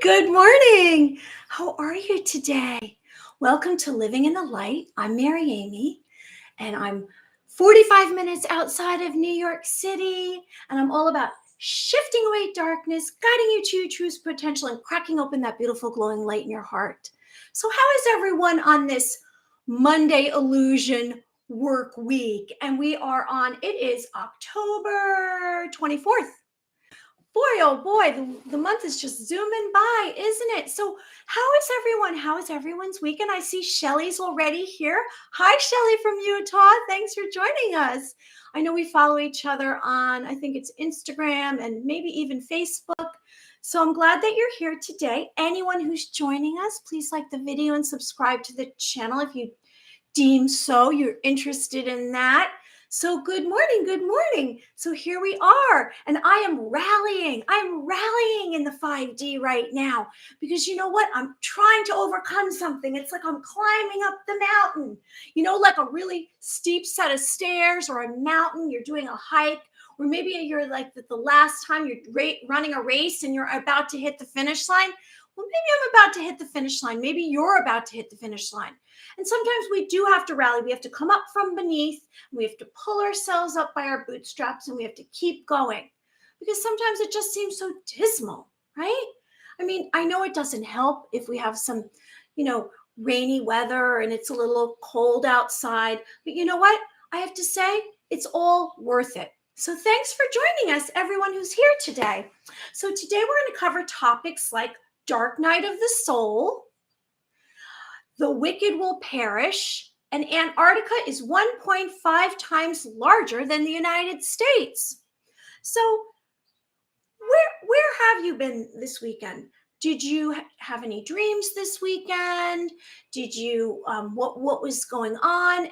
Good morning. How are you today? Welcome to Living in the Light. I'm Mary Amy, and I'm 45 minutes outside of New York City, and I'm all about shifting away darkness, guiding you to your truest potential, and cracking open that beautiful glowing light in your heart. So, how is everyone on this Monday illusion work week? And we are on, it is October 24th. Boy, oh boy, the month is just zooming by, isn't it? So, how is everyone? How is everyone's weekend? I see Shelly's already here. Hi, Shelly from Utah. Thanks for joining us. I know we follow each other on, I think it's Instagram and maybe even Facebook. So, I'm glad that you're here today. Anyone who's joining us, please like the video and subscribe to the channel if you deem so, you're interested in that. So good morning, good morning. So here we are, and I'm rallying in the 5D right now, because you know what? I'm trying to overcome something. It's like I'm climbing up the mountain, like a really steep set of stairs or a mountain. You're doing a hike, or maybe you're like the last time you're running a race and you're about to hit the finish line. Well, maybe I'm about to hit the finish line. Maybe you're about to hit the finish line. And sometimes we do have to rally. We have to come up from beneath. We have to pull ourselves up by our bootstraps, and we have to keep going, because sometimes it just seems so dismal, right? I mean, I know it doesn't help if we have some, rainy weather and it's a little cold outside. But you know what? I have to say, it's all worth it. So thanks for joining us, everyone who's here today. So today we're going to cover topics like dark night of the soul, the wicked will perish, and Antarctica is 1.5 times larger than the United States. So where have you been this weekend? Did you have any dreams this weekend? Did you what was going on?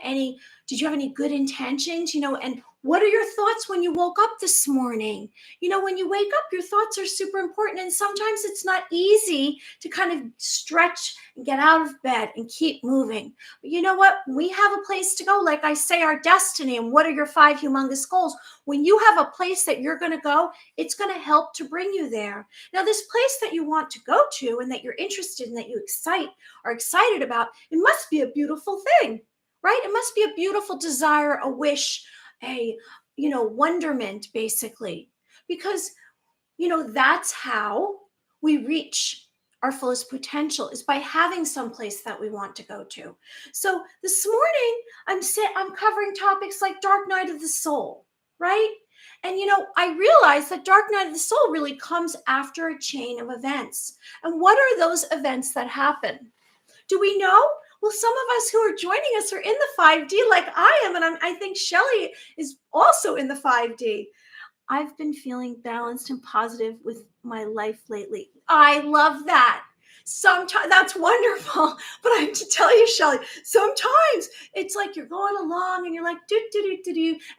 Did you have any good intentions? And what are your thoughts when you woke up this morning? When you wake up, your thoughts are super important, and sometimes it's not easy to kind of stretch and get out of bed and keep moving. But you know what? We have a place to go. Like I say, our destiny. And what are your 5 humongous goals? When you have a place that you're going to go, it's going to help to bring you there. Now, this place that you want to go to and that you're interested in, that you are excited about, it must be a beautiful thing, right? It must be a beautiful desire, a wish, a wonderment, basically, because that's how we reach our fullest potential, is by having some place that we want to go to. So this morning I'm covering topics like dark night of the soul, right? And I realized that dark night of the soul really comes after a chain of events. And what are those events that happen? Do we know? Well, some of us who are joining us are in the 5D like I am, and I think Shelly is also in the 5D. I've been feeling balanced and positive with my life lately. I love that. Sometimes that's wonderful, but I have to tell you, Shelly, sometimes it's like you're going along and you're like, do,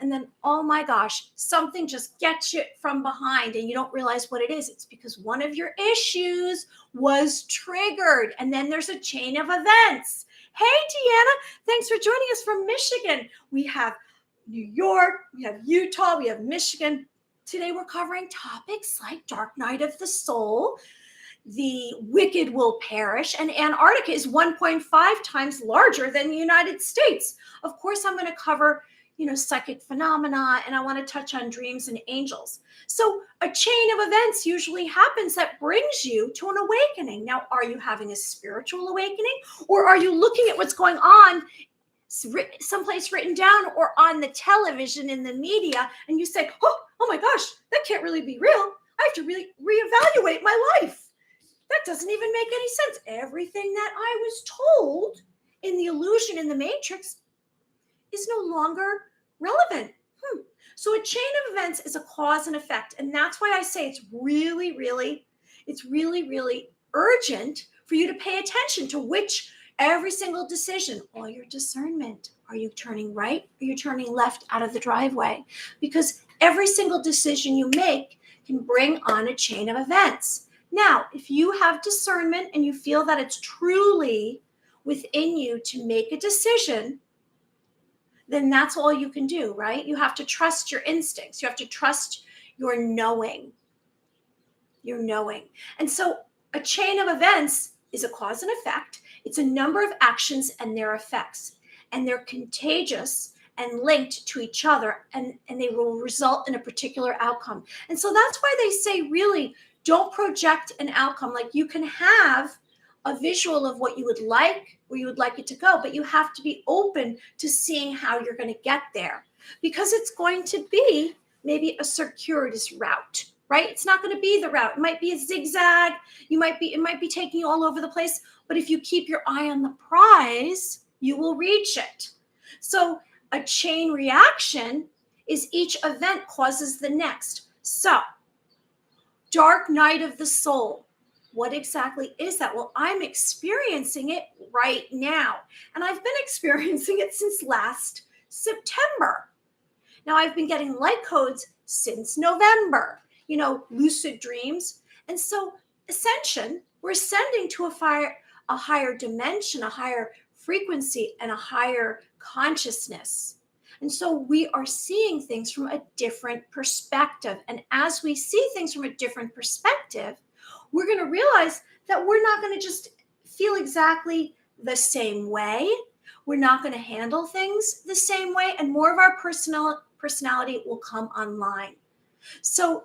and then, oh my gosh, something just gets you from behind and you don't realize what it is. It's because one of your issues was triggered, and then there's a chain of events. Hey, Deanna, thanks for joining us from Michigan. We have New York, we have Utah, we have Michigan. Today we're covering topics like dark night of the soul, the wicked will perish, and Antarctica is 1.5 times larger than the United States. Of course, I'm going to cover, psychic phenomena, and I want to touch on dreams and angels. So a chain of events usually happens that brings you to an awakening. Now, are you having a spiritual awakening, or are you looking at what's going on someplace written down or on the television, in the media, and you say, oh my gosh, that can't really be real. I have to really reevaluate my life. That doesn't even make any sense. Everything that I was told in the illusion, in the matrix, is no longer relevant. So a chain of events is a cause and effect. And that's why I say it's really, really urgent for you to pay attention to every single decision, all your discernment. Are you turning right? Are you turning left out of the driveway? Because every single decision you make can bring on a chain of events. Now, if you have discernment and you feel that it's truly within you to make a decision, then that's all you can do, right? You have to trust your instincts. You have to trust your knowing. And so A chain of events is a cause and effect. It's a number of actions and their effects, and they're contagious and linked to each other, and they will result in a particular outcome. And so that's why they say, really, don't project an outcome. Like, you can have a visual of what you would like, where you would like it to go, but you have to be open to seeing how you're going to get there, because it's going to be maybe a circuitous route, right? It's not going to be the route. It might be a zigzag. It might be taking you all over the place, but if you keep your eye on the prize, you will reach it. So a chain reaction is each event causes the next. So dark night of the soul. What exactly is that? Well, I'm experiencing it right now. And I've been experiencing it since last September. Now, I've been getting light codes since November, lucid dreams. And so ascension, we're ascending to a higher dimension, a higher frequency, and a higher consciousness. And so we are seeing things from a different perspective. And as we see things from a different perspective, we're going to realize that we're not going to just feel exactly the same way. We're not going to handle things the same way, and more of our personality will come online. So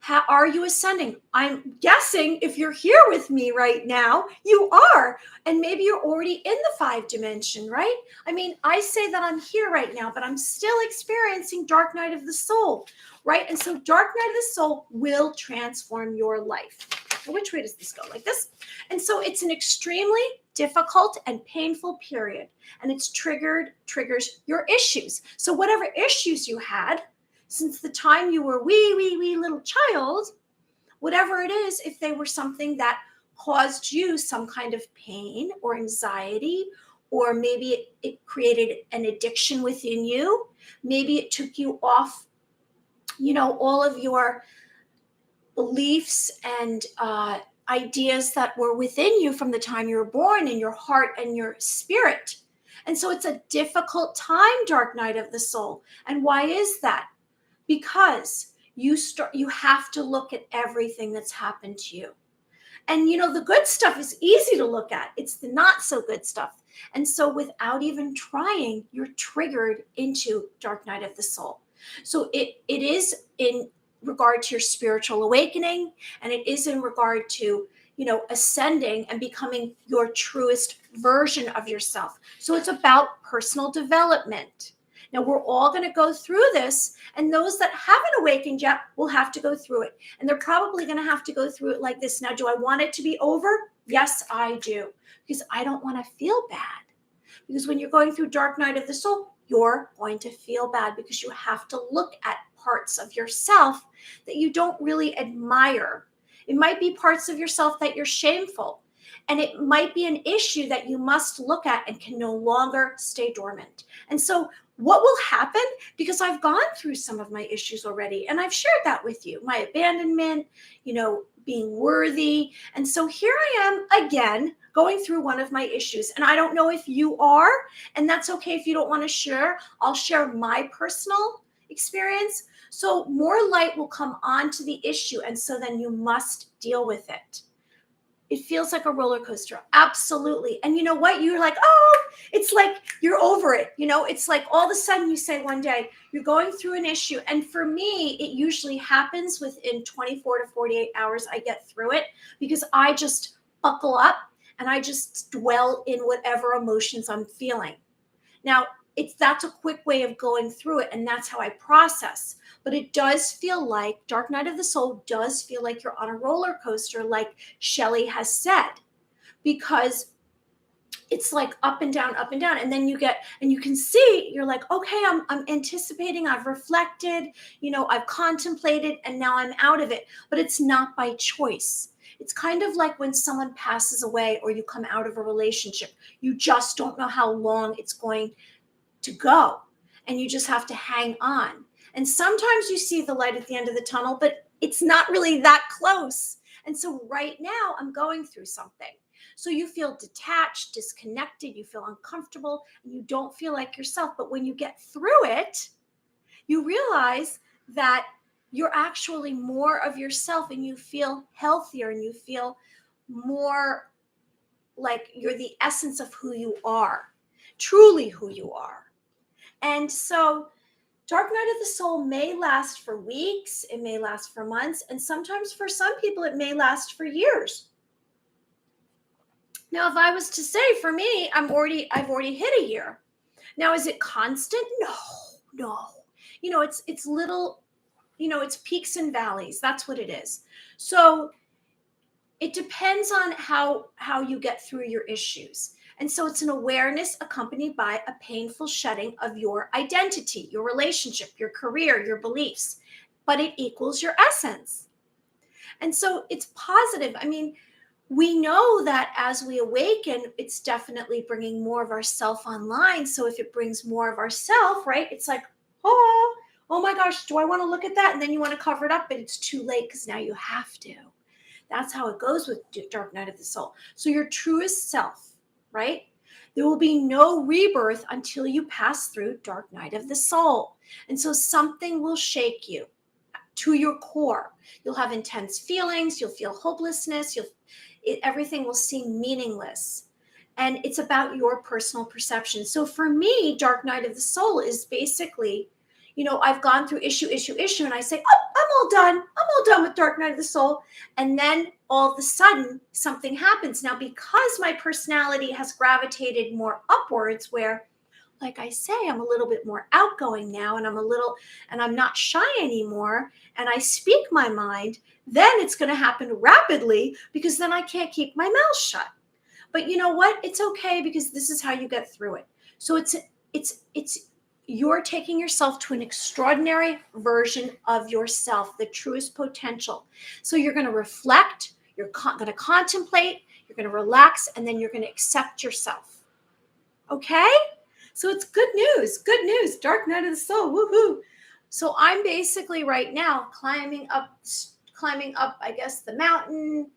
how are you ascending? I'm guessing if you're here with me right now, you are. And maybe you're already in the 5 dimension, right? I mean, I say that I'm here right now, but I'm still experiencing dark night of the soul, right? And so dark night of the soul will transform your life. Now, which way does this go? Like this? And so it's an extremely difficult and painful period, and it's triggers your issues. So whatever issues you had since the time you were wee little child, whatever it is, if they were something that caused you some kind of pain or anxiety, or maybe it created an addiction within you, maybe it took you off, all of your beliefs and ideas that were within you from the time you were born, in your heart and your spirit. And so it's a difficult time, dark night of the soul. And why is that? Because you have to look at everything that's happened to you. And the good stuff is easy to look at. It's the not so good stuff. And so without even trying, you're triggered into dark night of the soul. So it is in regard to your spiritual awakening, and it is in regard to ascending and becoming your truest version of yourself. So it's about personal development. Now, we're all going to go through this, and those that haven't awakened yet will have to go through it. And they're probably going to have to go through it like this. Now, do I want it to be over? Yes, I do, because I don't want to feel bad. Because when you're going through dark night of the soul, you're going to feel bad, because you have to look at parts of yourself that you don't really admire. It might be parts of yourself that you're shameful, and it might be an issue that you must look at and can no longer stay dormant. And so what will happen, because I've gone through some of my issues already, and I've shared that with you, my abandonment, being worthy. And so here I am again, going through one of my issues. And I don't know if you are, and that's okay if you don't want to share. I'll share my personal experience. So more light will come onto the issue. And so then you must deal with it. It feels like a roller coaster. Absolutely. And you know what? You're like, oh, it's like you're over it. It's like all of a sudden you say one day you're going through an issue. And for me, it usually happens within 24 to 48 hours. I get through it, because I just buckle up and I just dwell in whatever emotions I'm feeling. Now, that's a quick way of going through it, and that's how I process. But it does feel like, dark night of the soul does feel like you're on a roller coaster, like Shelley has said, because it's like up and down, and then you can see, you're like, okay, I'm anticipating, I've reflected, I've contemplated, and now I'm out of it. But it's not by choice. It's kind of like when someone passes away or you come out of a relationship. You just don't know how long it's going to go, and you just have to hang on. And sometimes you see the light at the end of the tunnel, but it's not really that close. And so right now I'm going through something. So you feel detached, disconnected, you feel uncomfortable, and you don't feel like yourself. But when you get through it, you realize that you're actually more of yourself, and you feel healthier, and you feel more like you're the essence of who you are, truly who you are. And so dark night of the soul may last for weeks, it may last for months, and sometimes for some people it may last for years. Now, if I was to say for me, I've already hit a year. Now, is it constant? No, no. It's little, it's peaks and valleys. That's what it is. So it depends on how you get through your issues. And so it's an awareness accompanied by a painful shedding of your identity, your relationship, your career, your beliefs, but it equals your essence. And so it's positive. I mean, we know that as we awaken, it's definitely bringing more of ourself online. So if it brings more of ourself, right, it's like, oh my gosh, do I want to look at that? And then you want to cover it up, but it's too late because now you have to. That's how it goes with dark night of the soul. So your truest self, right? There will be no rebirth until you pass through dark night of the soul. And so something will shake you to your core. You'll have intense feelings. You'll feel hopelessness. Everything will seem meaningless. And it's about your personal perception. So for me, dark night of the soul is basically, I've gone through issue, and I say, oh, I'm all done. I'm all done with dark night of the soul. And then all of a sudden something happens. Now, because my personality has gravitated more upwards, where, like I say, I'm a little bit more outgoing now, and I'm not shy anymore, and I speak my mind, then it's going to happen rapidly, because then I can't keep my mouth shut. But you know what? It's okay, because this is how you get through it. So it's you're taking yourself to an extraordinary version of yourself, the truest potential. So you're going to reflect, you're going to contemplate, you're going to relax, and then you're going to accept yourself. Okay? So it's good news, dark night of the soul, woohoo. So I'm basically right now climbing up, I guess, the mountain,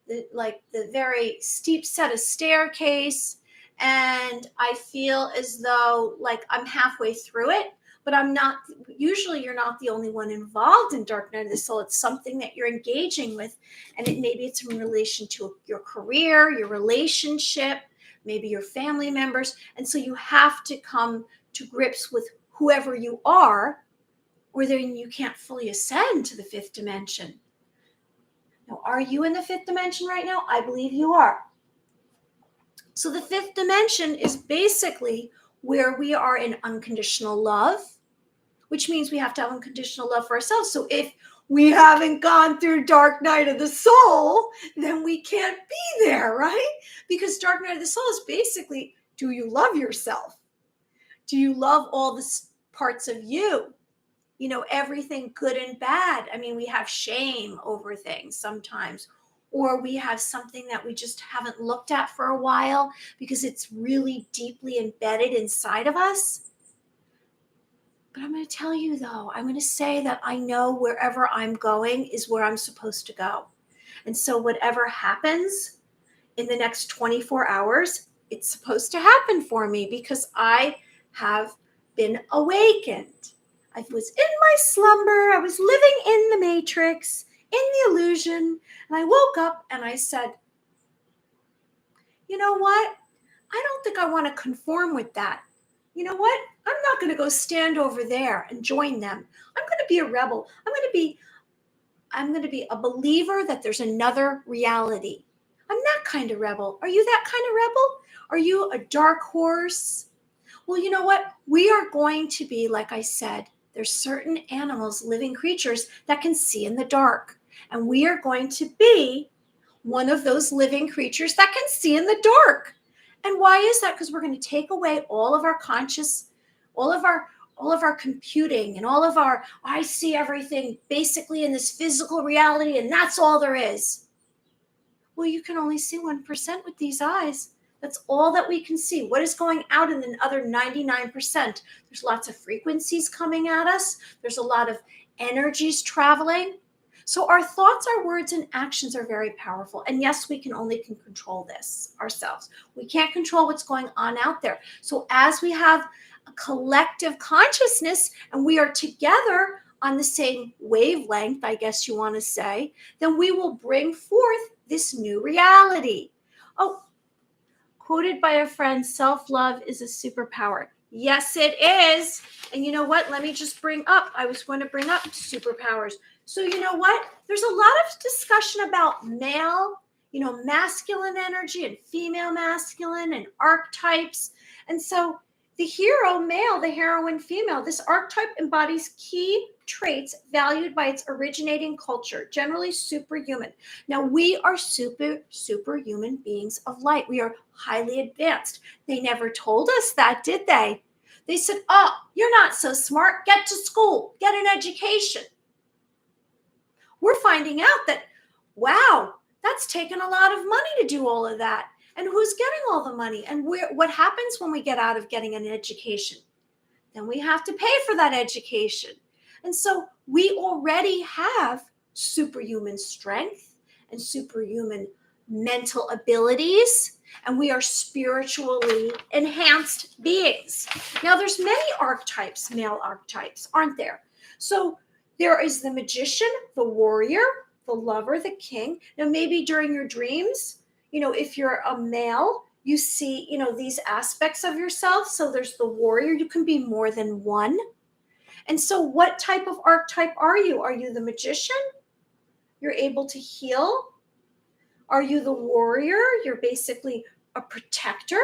the very steep set of staircase. And I feel as though like I'm halfway through it, but I'm not. Usually you're not the only one involved in dark night of the soul. It's something that you're engaging with. And maybe it's in relation to your career, your relationship, maybe your family members. And so you have to come to grips with whoever you are, or then you can't fully ascend to the fifth dimension. Now, are you in the fifth dimension right now? I believe you are. So the fifth dimension is basically where we are in unconditional love, which means we have to have unconditional love for ourselves. So if we haven't gone through dark night of the soul, then we can't be there, right? Because dark night of the soul is basically, do you love yourself? Do you love all the parts of you? Everything good and bad. I mean, we have shame over things sometimes, or we have something that we just haven't looked at for a while because it's really deeply embedded inside of us. But I'm going to tell you, though, I'm going to say that I know wherever I'm going is where I'm supposed to go. And so whatever happens in the next 24 hours, it's supposed to happen for me because I have been awakened. I was in my slumber. I was living in the matrix, in the illusion. And I woke up and I said, you know what? I don't think I want to conform with that. You know what? I'm not going to go stand over there and join them. I'm going to be a rebel. I'm going to be a believer that there's another reality. I'm that kind of rebel. Are you that kind of rebel? Are you a dark horse? Well, you know what? We are going to be, like I said, there's certain animals, living creatures that can see in the dark. And we are going to be one of those living creatures that can see in the dark. And why is that? Because we're going to take away all of our conscious, all of our computing, and all of our, I see everything basically in this physical reality, and that's all there is. Well, you can only see 1% with these eyes. That's all that we can see. What is going out in the other 99%? There's lots of frequencies coming at us. There's a lot of energies traveling. So our thoughts, our words, and actions are very powerful. And yes, we can control this ourselves. We can't control what's going on out there. So as we have a collective consciousness and we are together on the same wavelength, I guess you want to say, then we will bring forth this new reality. Oh, quoted by a friend, self-love is a superpower. Yes, it is. And you know what? Let me just I was going to bring up superpowers. So you know what? There's a lot of discussion about masculine energy and female masculine and archetypes. And so the hero male, the heroine female, this archetype embodies key traits valued by its originating culture, generally superhuman. Now, we are superhuman beings of light. We are highly advanced. They never told us that, did they? They said, oh, you're not so smart. Get to school. Get an education. We're finding out that, wow, that's taken a lot of money to do all of that. And who's getting all the money? And what happens when we get out of getting an education? Then we have to pay for that education. And so we already have superhuman strength and superhuman mental abilities, and we are spiritually enhanced beings. Now, there's many archetypes, male archetypes, aren't there? So there is the magician, the warrior, the lover, the king. Now, maybe during your dreams, if you're a male, you see, these aspects of yourself. So there's the warrior. You can be more than one. And so what type of archetype are you? Are you the magician? You're able to heal? Are you the warrior? You're basically a protector?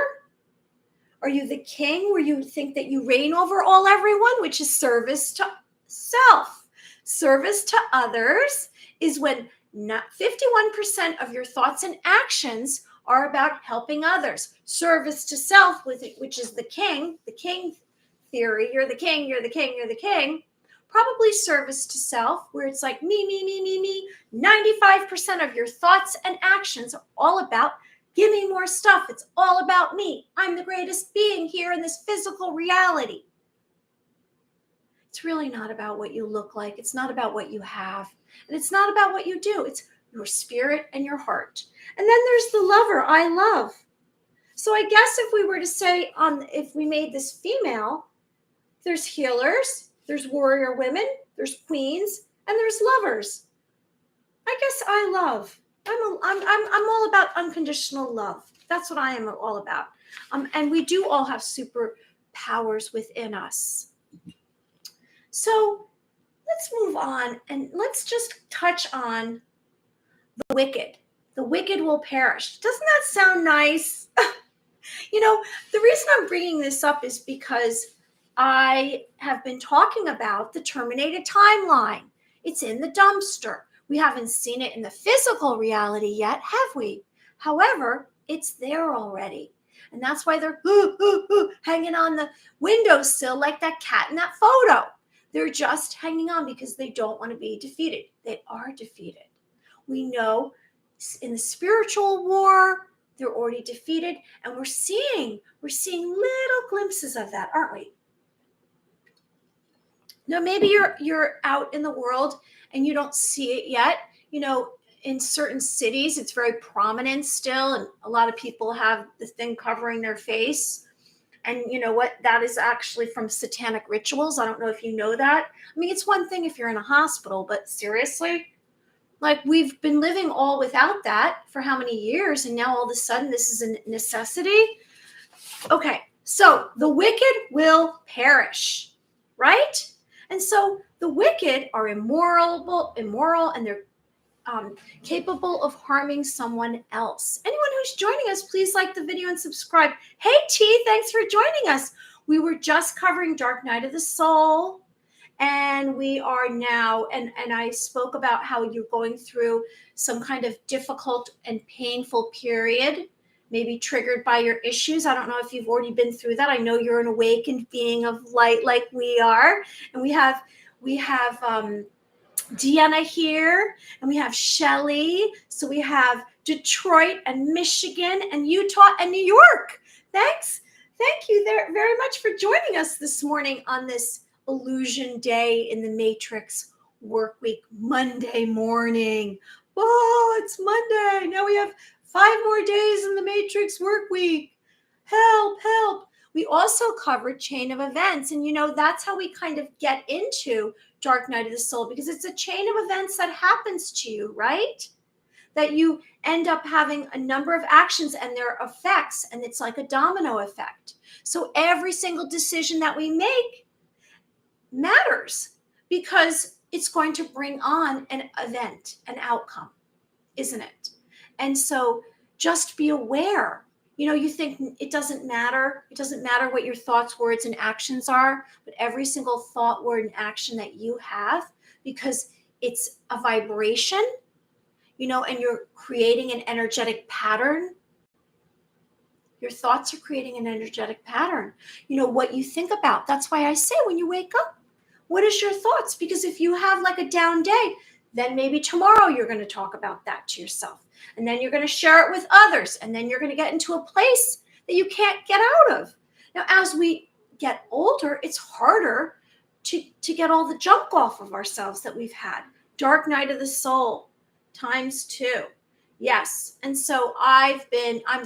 Are you the king, where you think that you reign over everyone, which is service to self? Service to others is when not 51% of your thoughts and actions are about helping others. Service to self, which is the king theory. You're the king, you're the king, you're the king. Probably service to self, where it's like me, me, me, me, me. 95% of your thoughts and actions are all about, give me more stuff. It's all about me. I'm the greatest being here in this physical reality. It's really not about what you look like. It's not about what you have. And it's not about what you do. It's your spirit and your heart. And then there's the lover, I love. So I guess if we were to say, if we made this female, there's healers, there's warrior women, there's queens, and there's lovers. I guess I love. I'm all about unconditional love. That's what I am all about. And we do all have superpowers within us. So let's move on and let's just touch on the wicked. The wicked will perish. Doesn't that sound nice? The reason I'm bringing this up is because I have been talking about the terminated timeline. It's in the dumpster. We haven't seen it in the physical reality yet, have we? However, it's there already. And that's why they're hanging on the windowsill like that cat in that photo. They're just hanging on because they don't want to be defeated. They are defeated. We know in the spiritual war, they're already defeated. And we're seeing little glimpses of that, aren't we? Now, maybe you're out in the world and you don't see it yet. In certain cities, it's very prominent still. And a lot of people have the thing covering their face. And you know what? That is actually from satanic rituals. I don't know if you know that. I mean, it's one thing if you're in a hospital, but seriously, like we've been living all without that for how many years? And now all of a sudden this is a necessity. Okay, so the wicked will perish, right? And so the wicked are immoral, and they're capable of harming someone else. Anyone who's joining us, please like the video and subscribe. Hey, T, thanks for joining us. We were just covering Dark Night of the Soul, and we are now, and I spoke about how you're going through some kind of difficult and painful period, maybe triggered by your issues. I don't know if you've already been through that. I know you're an awakened being of light like we are, and we have Deanna here, and we have Shelly. So we have Detroit and Michigan and Utah and New York. Thank you very much for joining us this morning on this illusion day in the Matrix work week, Monday morning. Oh, it's Monday. Now we have 5 more days in the Matrix work week. Help, help. We also covered Chain of Events, and that's how we kind of get into Dark Night of the Soul, because it's a chain of events that happens to you, right? that you end up having a number of actions and their effects, and it's like a domino effect. So every single decision that we make matters because it's going to bring on an event, an outcome, isn't it? And so just be aware. You think it doesn't matter. It doesn't matter what your thoughts, words, and actions are, but every single thought, word, and action that you have, because it's a vibration, and you're creating an energetic pattern. Your thoughts are creating an energetic pattern. What you think about. That's why I say when you wake up, what is your thoughts? Because if you have like a down day, then maybe tomorrow you're going to talk about that to yourself. And then you're going to share it with others. And then you're going to get into a place that you can't get out of. Now, as we get older, it's harder to get all the junk off of ourselves that we've had. Dark night of the soul ×2. Yes. And so I'm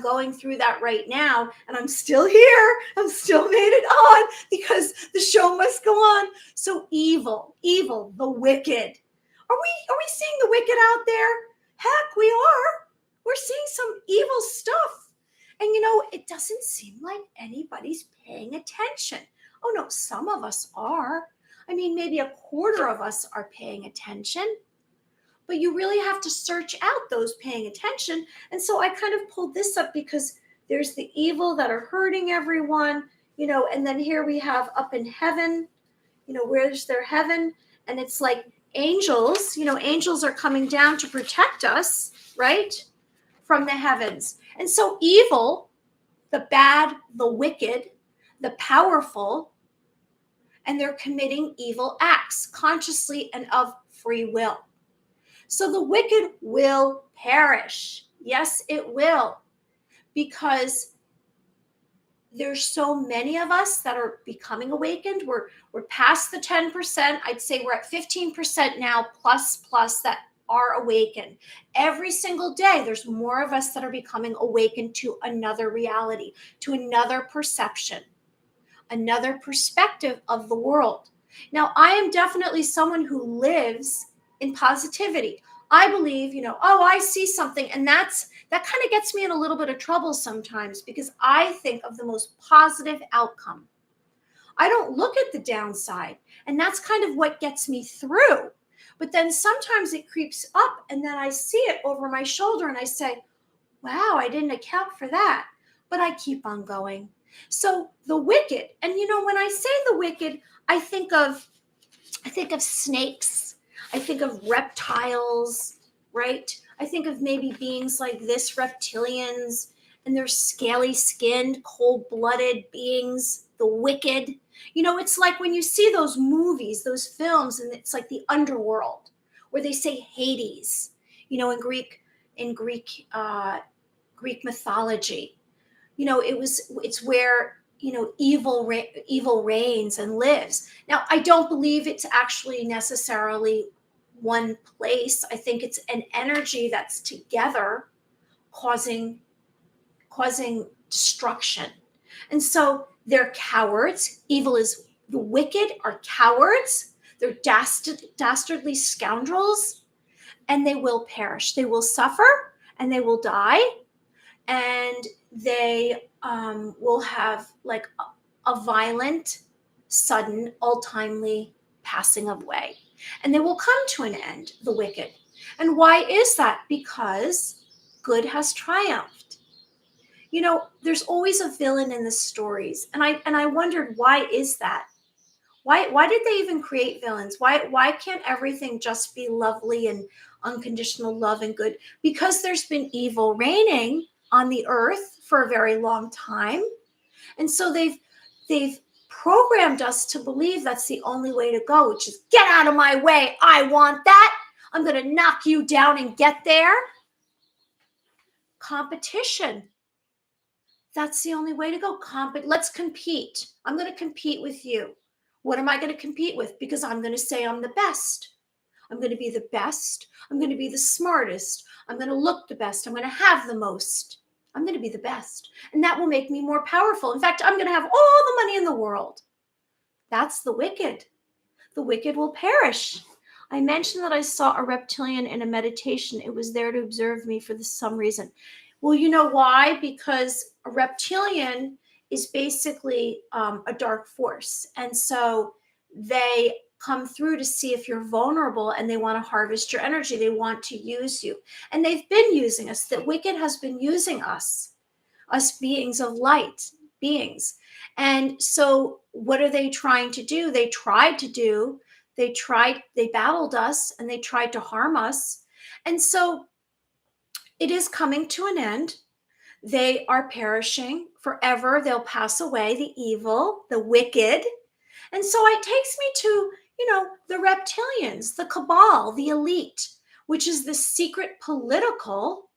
going through that right now, and I'm still here. I'm still made it on because the show must go on. So evil, the wicked. Are we seeing the wicked out there? Heck, we are. We're seeing some evil stuff. And it doesn't seem like anybody's paying attention. Oh no, some of us are. I mean, maybe a quarter of us are paying attention. But you really have to search out those paying attention. And so I kind of pulled this up because there's the evil that are hurting everyone, and then here we have up in heaven, where's their heaven? And it's like angels, angels are coming down to protect us, right? From the heavens. And so evil, the bad, the wicked, the powerful, and they're committing evil acts consciously and of free will. So the wicked will perish. Yes, it will. Because there's so many of us that are becoming awakened. We're past the 10%. I'd say we're at 15% now, plus that are awakened. Every single day, there's more of us that are becoming awakened to another reality, to another perception, another perspective of the world. Now, I am definitely someone who lives in positivity. I believe, I see something, and that kind of gets me in a little bit of trouble sometimes because I think of the most positive outcome. I don't look at the downside, and that's kind of what gets me through. But then sometimes it creeps up, and then I see it over my shoulder, and I say, wow, I didn't account for that. But I keep on going. So the wicked, and when I say the wicked, I think of snakes. I think of reptiles, right? I think of maybe beings like this, reptilians, and they're scaly-skinned, cold-blooded beings, the wicked. It's like when you see those movies, those films, and it's like the underworld, where they say Hades, in Greek mythology. It's where evil reigns and lives. Now, I don't believe it's actually necessarily one place. I think it's an energy that's together causing destruction. And so they're cowards. The wicked are cowards. They're dastardly scoundrels, and they will perish. They will suffer, and they will die, and they will have like a violent, sudden, untimely passing away. And they will come to an end, the wicked. And why is that? Because good has triumphed. There's always a villain in the stories. And I wondered, why is that? Why did they even create villains? Why can't everything just be lovely and unconditional love and good? Because there's been evil reigning on the earth for a very long time. And so they've programmed us to believe that's the only way to go, which is get out of my way. I want that. I'm going to knock you down and get there. Competition. That's the only way to go. Let's compete. I'm going to compete with you. What am I going to compete with? Because I'm going to say I'm the best. I'm going to be the best. I'm going to be the smartest. I'm going to look the best. I'm going to have the most. I'm going to be the best. And that will make me more powerful. In fact, I'm going to have all the money in the world. That's the wicked. The wicked will perish. I mentioned that I saw a reptilian in a meditation. It was there to observe me for some reason. Well, you know why? Because a reptilian is basically a dark force. And so they come through to see if you're vulnerable and they want to harvest your energy. They want to use you. And they've been using us. The wicked has been using us beings of light beings. And so what are they trying to do? They battled us and they tried to harm us. And so it is coming to an end. They are perishing forever. They'll pass away, the evil, the wicked. And so it takes me to, the reptilians, the cabal, the elite, which is the secret political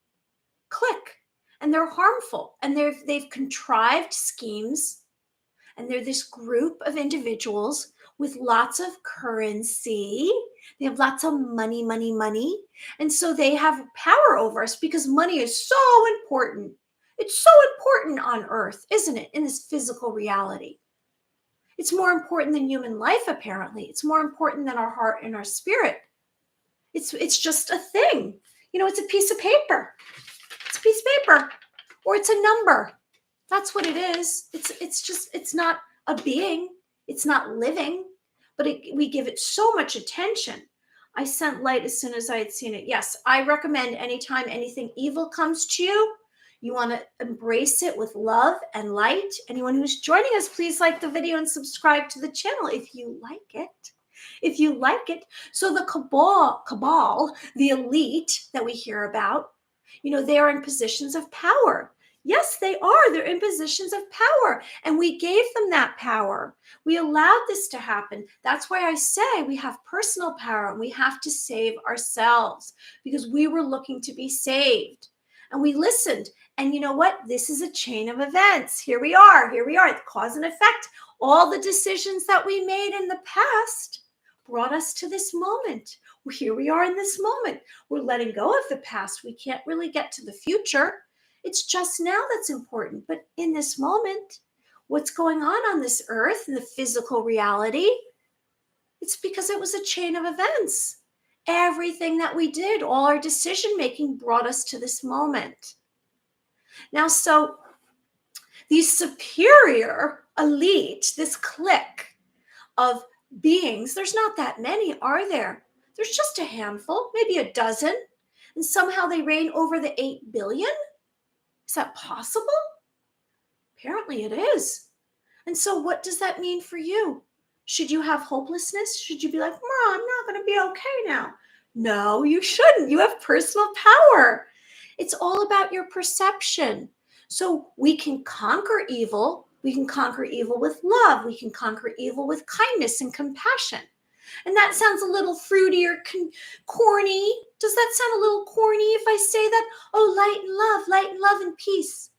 clique. And they're harmful. And they've contrived schemes. And they're this group of individuals with lots of currency. They have lots of money, money, money. And so they have power over us because money is so important. It's so important on earth, isn't it? In this physical reality. It's more important than human life, apparently. It's more important than our heart and our spirit. It's just a thing. It's a piece of paper. It's a piece of paper. Or it's a number. That's what it is. It's not a being. It's not living, but we give it so much attention. I sent light as soon as I had seen it. Yes, I recommend anytime anything evil comes to you, you want to embrace it with love and light. Anyone who's joining us, please like the video and subscribe to the channel if you like it. If you like it. So the cabal, the elite that we hear about, they are in positions of power. Yes, they are. They're in positions of power. And we gave them that power. We allowed this to happen. That's why I say we have personal power and we have to save ourselves because we were looking to be saved. And we listened. And you know what? This is a chain of events. Here we are. The cause and effect. All the decisions that we made in the past brought us to this moment. Here we are in this moment. We're letting go of the past. We can't really get to the future. It's just now that's important. But in this moment, what's going on this earth, in the physical reality, it's because it was a chain of events. Everything that we did, all our decision making brought us to this moment. Now, so these superior elite, this clique of beings, there's not that many, are there? There's just a handful, maybe a dozen. And somehow they reign over the 8 billion? Is that possible? Apparently it is. And so what does that mean for you? Should you have hopelessness? Should you be like, I'm not going to be okay now? No, you shouldn't. You have personal power. It's all about your perception. So we can conquer evil. We can conquer evil with love. We can conquer evil with kindness and compassion. And that sounds a little fruity or corny. Does that sound a little corny if I say that? Oh, light and love and peace.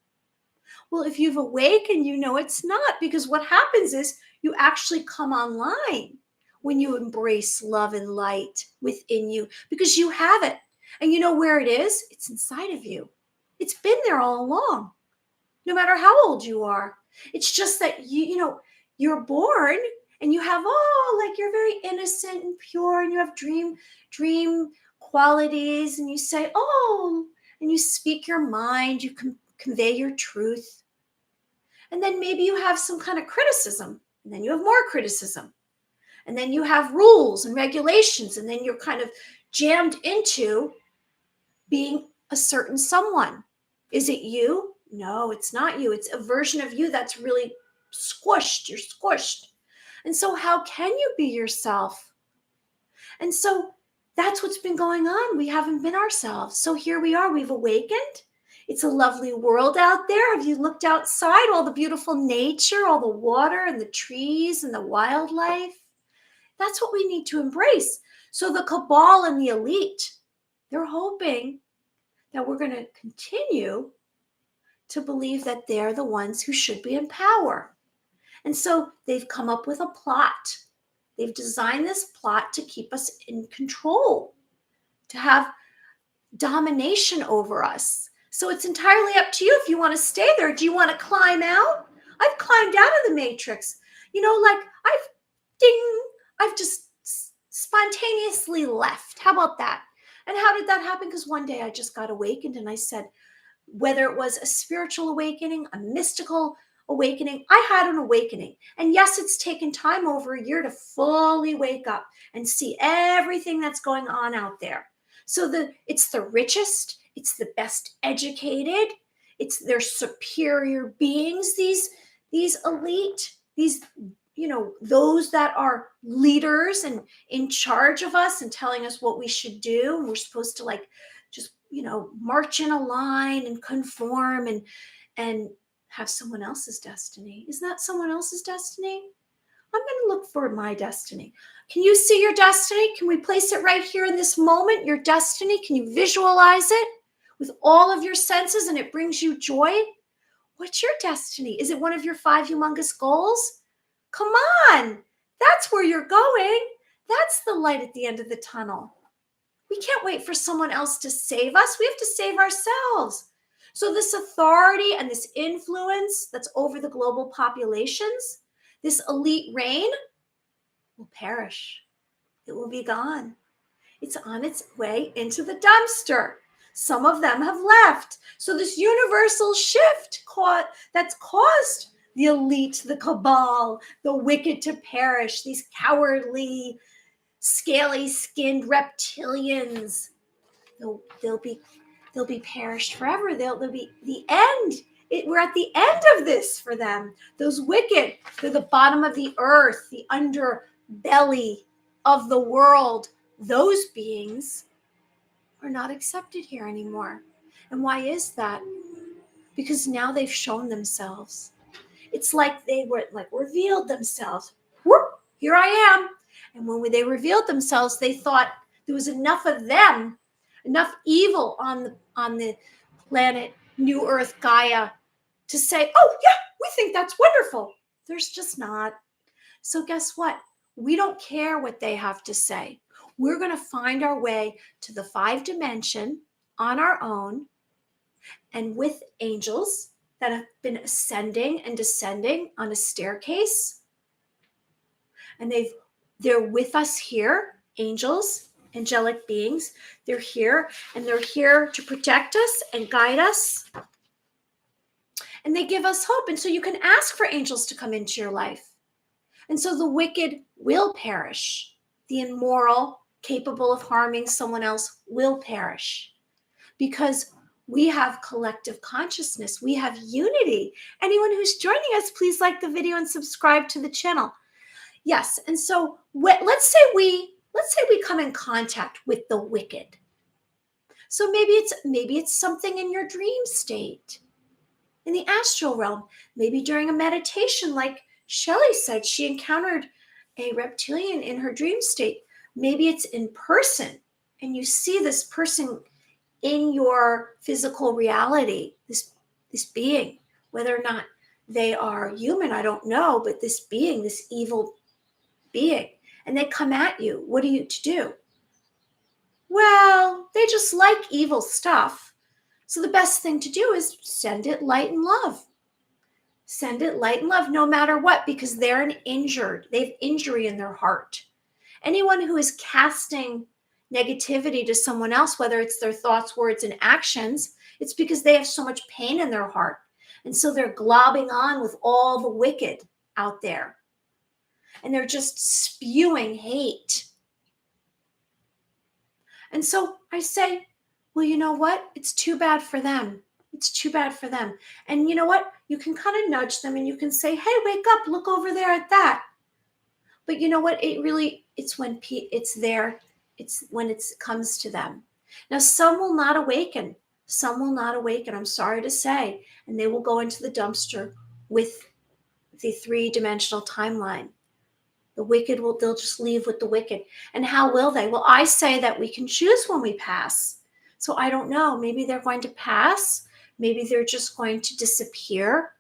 Well, if you've awakened, it's not, because what happens is you actually come online when you embrace love and light within you because you have it. And you know where it is? It's inside of you. It's been there all along, no matter how old you are. It's just that you're born and you have you're very innocent and pure and you have dream qualities and you say, and you speak your mind, you can convey your truth. And then maybe you have some kind of criticism, and then you have more criticism. And then you have rules and regulations, and then you're kind of jammed into being a certain someone. Is it you? No, it's not you. It's a version of you that's really squished. You're squished. And so how can you be yourself? And so that's what's been going on. We haven't been ourselves. So here we are. We've awakened. It's a lovely world out there. Have you looked outside? All the beautiful nature, all the water and the trees and the wildlife. That's what we need to embrace. So the cabal and the elite, they're hoping that we're going to continue to believe that they're the ones who should be in power. And so they've come up with a plot. They've designed this plot to keep us in control, to have domination over us. So it's entirely up to you if you want to stay there. Do you want to climb out? I've climbed out of the matrix. I've just spontaneously left. How about that? And how did that happen? Because one day I just got awakened and I said, whether it was a spiritual awakening, a mystical awakening, I had an awakening. And yes, it's taken time, over a year, to fully wake up and see everything that's going on out there. So it's the richest, it's the best educated, it's their superior beings, these elite, these, those that are leaders and in charge of us and telling us what we should do. And we're supposed to, like, just, march in a line and conform and have someone else's destiny. Isn't that someone else's destiny? I'm going to look for my destiny. Can you see your destiny? Can we place it right here in this moment? Your destiny, can you visualize it with all of your senses and it brings you joy? What's your destiny? Is it one of your 5 humongous goals? Come on, that's where you're going. That's the light at the end of the tunnel. We can't wait for someone else to save us. We have to save ourselves. So this authority and this influence that's over the global populations, this elite reign, will perish. It will be gone. It's on its way into the dumpster. Some of them have left. So this universal shift that's caused the elite, the cabal, the wicked to perish, these cowardly, scaly-skinned reptilians, they'll be perished forever. They'll be the end. We're at the end of this for them. Those wicked, they're the bottom of the earth, the underbelly of the world. Those beings are not accepted here anymore. And why is that? Because now they've shown themselves. It's like they were revealed themselves. Whoop, here I am. And when they revealed themselves, they thought there was enough of them, enough evil on the planet New Earth Gaia to say, oh yeah, we think that's wonderful. There's just not. So guess what? We don't care what they have to say. We're going to find our way to the 5 dimension on our own, and with angels that have been ascending and descending on a staircase. And they're with us here, angels, angelic beings. They're here, and they're here to protect us and guide us. And they give us hope. And so you can ask for angels to come into your life. And so the wicked will perish. The immoral, capable of harming someone else, will perish. Because we have collective consciousness. We have unity. Anyone who's joining us, please like the video and subscribe to the channel. Yes, and so let's say we come in contact with the wicked. So maybe it's something in your dream state, in the astral realm. Maybe during a meditation, like Shelley said, she encountered a reptilian in her dream state. Maybe it's in person, and you see this person in your physical reality, this being, whether or not they are human, I don't know, but this being, this evil being, and they come at you. What are you to do? Well, they just like evil stuff. So the best thing to do is send it light and love. Send it light and love, no matter what, because they have injury in their heart. Anyone who is casting negativity to someone else, whether it's their thoughts, words, and actions, it's because they have so much pain in their heart. And so they're globbing on with all the wicked out there. And they're just spewing hate. And so I say, well, you know what? It's too bad for them. It's too bad for them. And you know what? You can kind of nudge them and you can say, hey, wake up, look over there at that. But you know what? It's when it comes to them. Now, some will not awaken. Some will not awaken, I'm sorry to say. And they will go into the dumpster with the 3-dimensional timeline. The wicked they'll just leave with the wicked. And how will they? Well, I say that we can choose when we pass. So I don't know. Maybe they're going to pass. Maybe they're just going to disappear.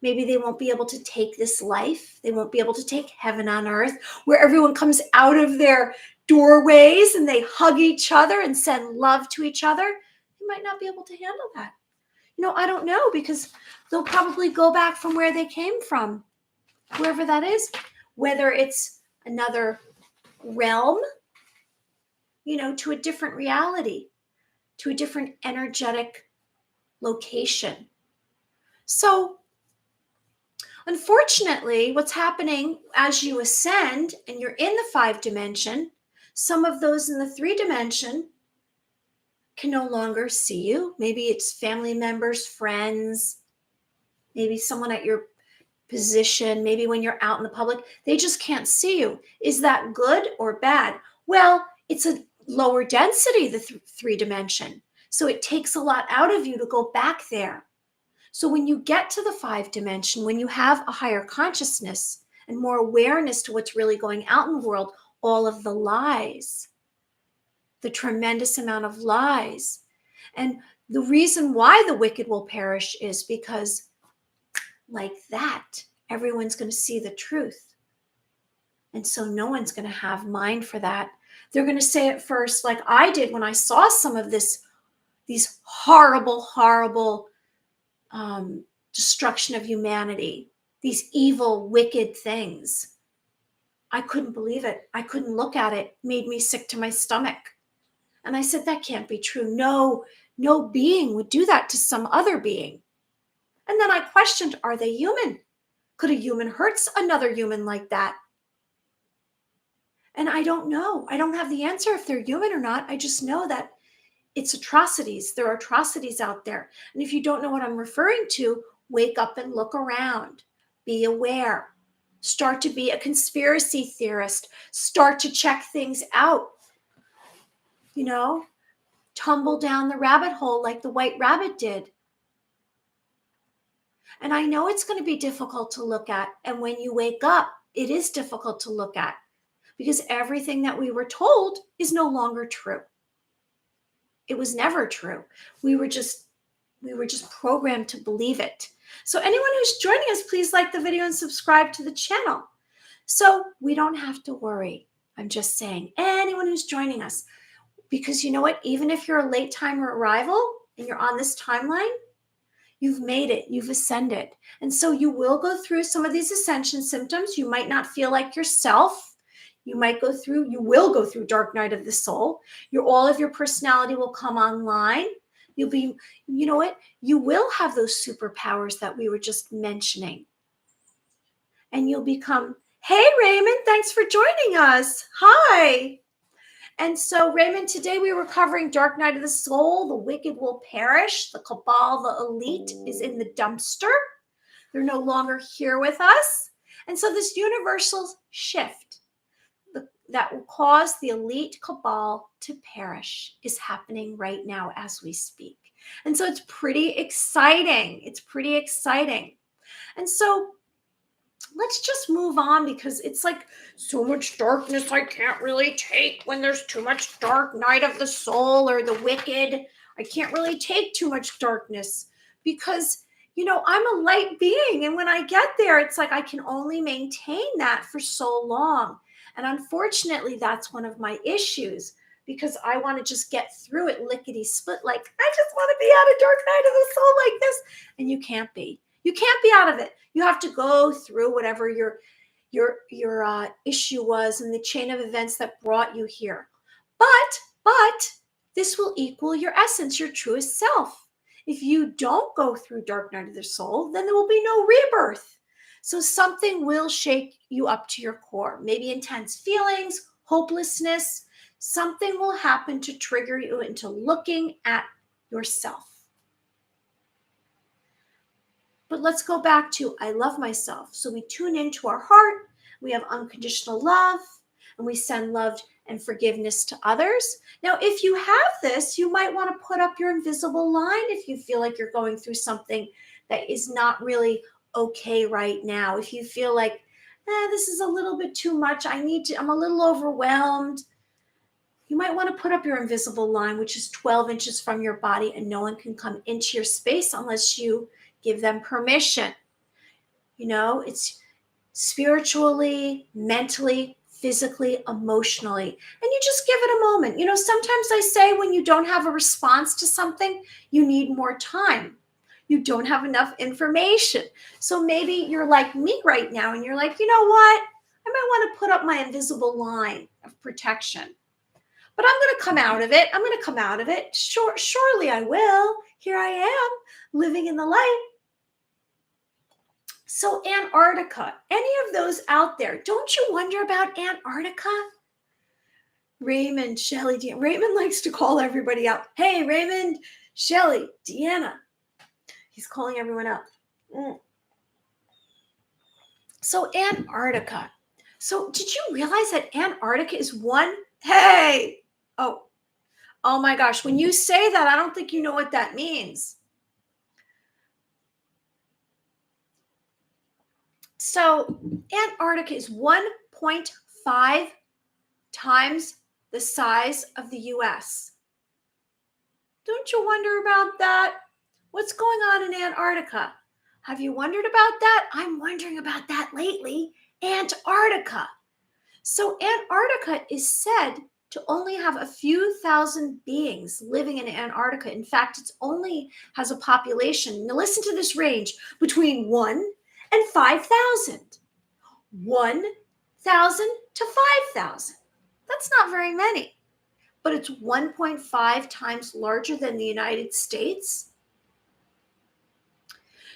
Maybe they won't be able to take this life. They won't be able to take heaven on earth, where everyone comes out of their doorways and they hug each other and send love to each other. They might not be able to handle that. I don't know, because they'll probably go back from where they came from, wherever that is, whether it's another realm, to a different reality, to a different energetic location. So, unfortunately, what's happening as you ascend and you're in the 5 dimension, some of those in the 3 dimension can no longer see you. Maybe it's family members, friends, maybe someone at your position, maybe when you're out in the public, they just can't see you. Is that good or bad? Well, it's a lower density, the 3 dimension. So it takes a lot out of you to go back there. So when you get to the 5 dimension, when you have a higher consciousness and more awareness to what's really going out in the world, all of the lies, the tremendous amount of lies. And the reason why the wicked will perish is because, like that, everyone's going to see the truth. And so no one's going to have mind for that. They're going to say it first, like I did when I saw some of these horrible, horrible destruction of humanity, these evil, wicked things. I couldn't believe it. I couldn't look at it. It made me sick to my stomach. And I said, that can't be true. No being would do that to some other being. And then I questioned, are they human? Could a human hurt another human like that? And I don't know. I don't have the answer if they're human or not. I just know that it's atrocities. There are atrocities out there. And if you don't know what I'm referring to, wake up and look around. Be aware. Start to be a conspiracy theorist. Start to check things out. Tumble down the rabbit hole like the white rabbit did. And I know it's going to be difficult to look at. And when you wake up, it is difficult to look at because everything that we were told is no longer true. It was never true. We were just programmed to believe it. So anyone who's joining us, please like the video and subscribe to the channel. So we don't have to worry. I'm just saying, anyone who's joining us, because you know what? Even if you're a late timer arrival and you're on this timeline, you've made it, you've ascended. And so you will go through some of these ascension symptoms. You might not feel like yourself. You will go through dark night of the soul. All of your personality will come online. You'll be, you know what? You will have those superpowers that we were just mentioning. And you'll become, hey, Raymond, thanks for joining us. Hi. And so, Raymond, today we were covering Dark Night of the Soul. The wicked will perish. The cabal, the elite is in the dumpster. They're no longer here with us. And so this universal shift that will cause the elite cabal to perish is happening right now as we speak. And so it's pretty exciting. It's pretty exciting. And so let's just move on because it's like so much darkness I can't really take when there's too much dark night of the soul or the wicked. I can't really take too much darkness because, I'm a light being. And when I get there, it's like I can only maintain that for so long. And unfortunately, that's one of my issues because I want to just get through it lickety split. Like, I just want to be out of dark night of the soul like this. And you can't be. You can't be out of it. You have to go through whatever your issue was and the chain of events that brought you here. But this will equal your essence, your truest self. If you don't go through dark night of the soul, then there will be no rebirth. So something will shake you up to your core. Maybe intense feelings, hopelessness. Something will happen to trigger you into looking at yourself. But let's go back to I love myself. So we tune into our heart. We have unconditional love. And we send love and forgiveness to others. Now, if you have this, you might want to put up your invisible line if you feel like you're going through something that is not really okay right now. If you feel like, this is a little bit too much, I'm a little overwhelmed, you might want to put up your invisible line, which is 12 inches from your body, and no one can come into your space unless you give them permission. It's spiritually, mentally, physically, emotionally, and you just give it a moment. Sometimes I say when you don't have a response to something, you need more time. You don't have enough information. So maybe you're like me right now and you're like, you know what? I might want to put up my invisible line of protection. But I'm going to come out of it. I'm going to come out of it. Surely I will. Here I am, living in the light. So Antarctica, any of those out there, don't you wonder about Antarctica? Raymond, Shelley, Deanna. Raymond likes to call everybody out. Hey, Raymond, Shelley, Deanna. He's calling everyone out. So Antarctica. So did you realize that Antarctica is one? Hey, oh my gosh. When you say that, I don't think you know what that means. So Antarctica is 1.5 times the size of the US. Don't you wonder about that? What's going on in Antarctica? Have you wondered about that? I'm wondering about that lately. Antarctica. So Antarctica is said to only have a few thousand beings living in Antarctica. In fact, it only has a population, now listen to this range, between 1 and 5,000. 1,000 to 5,000. That's not very many, but it's 1.5 times larger than the United States.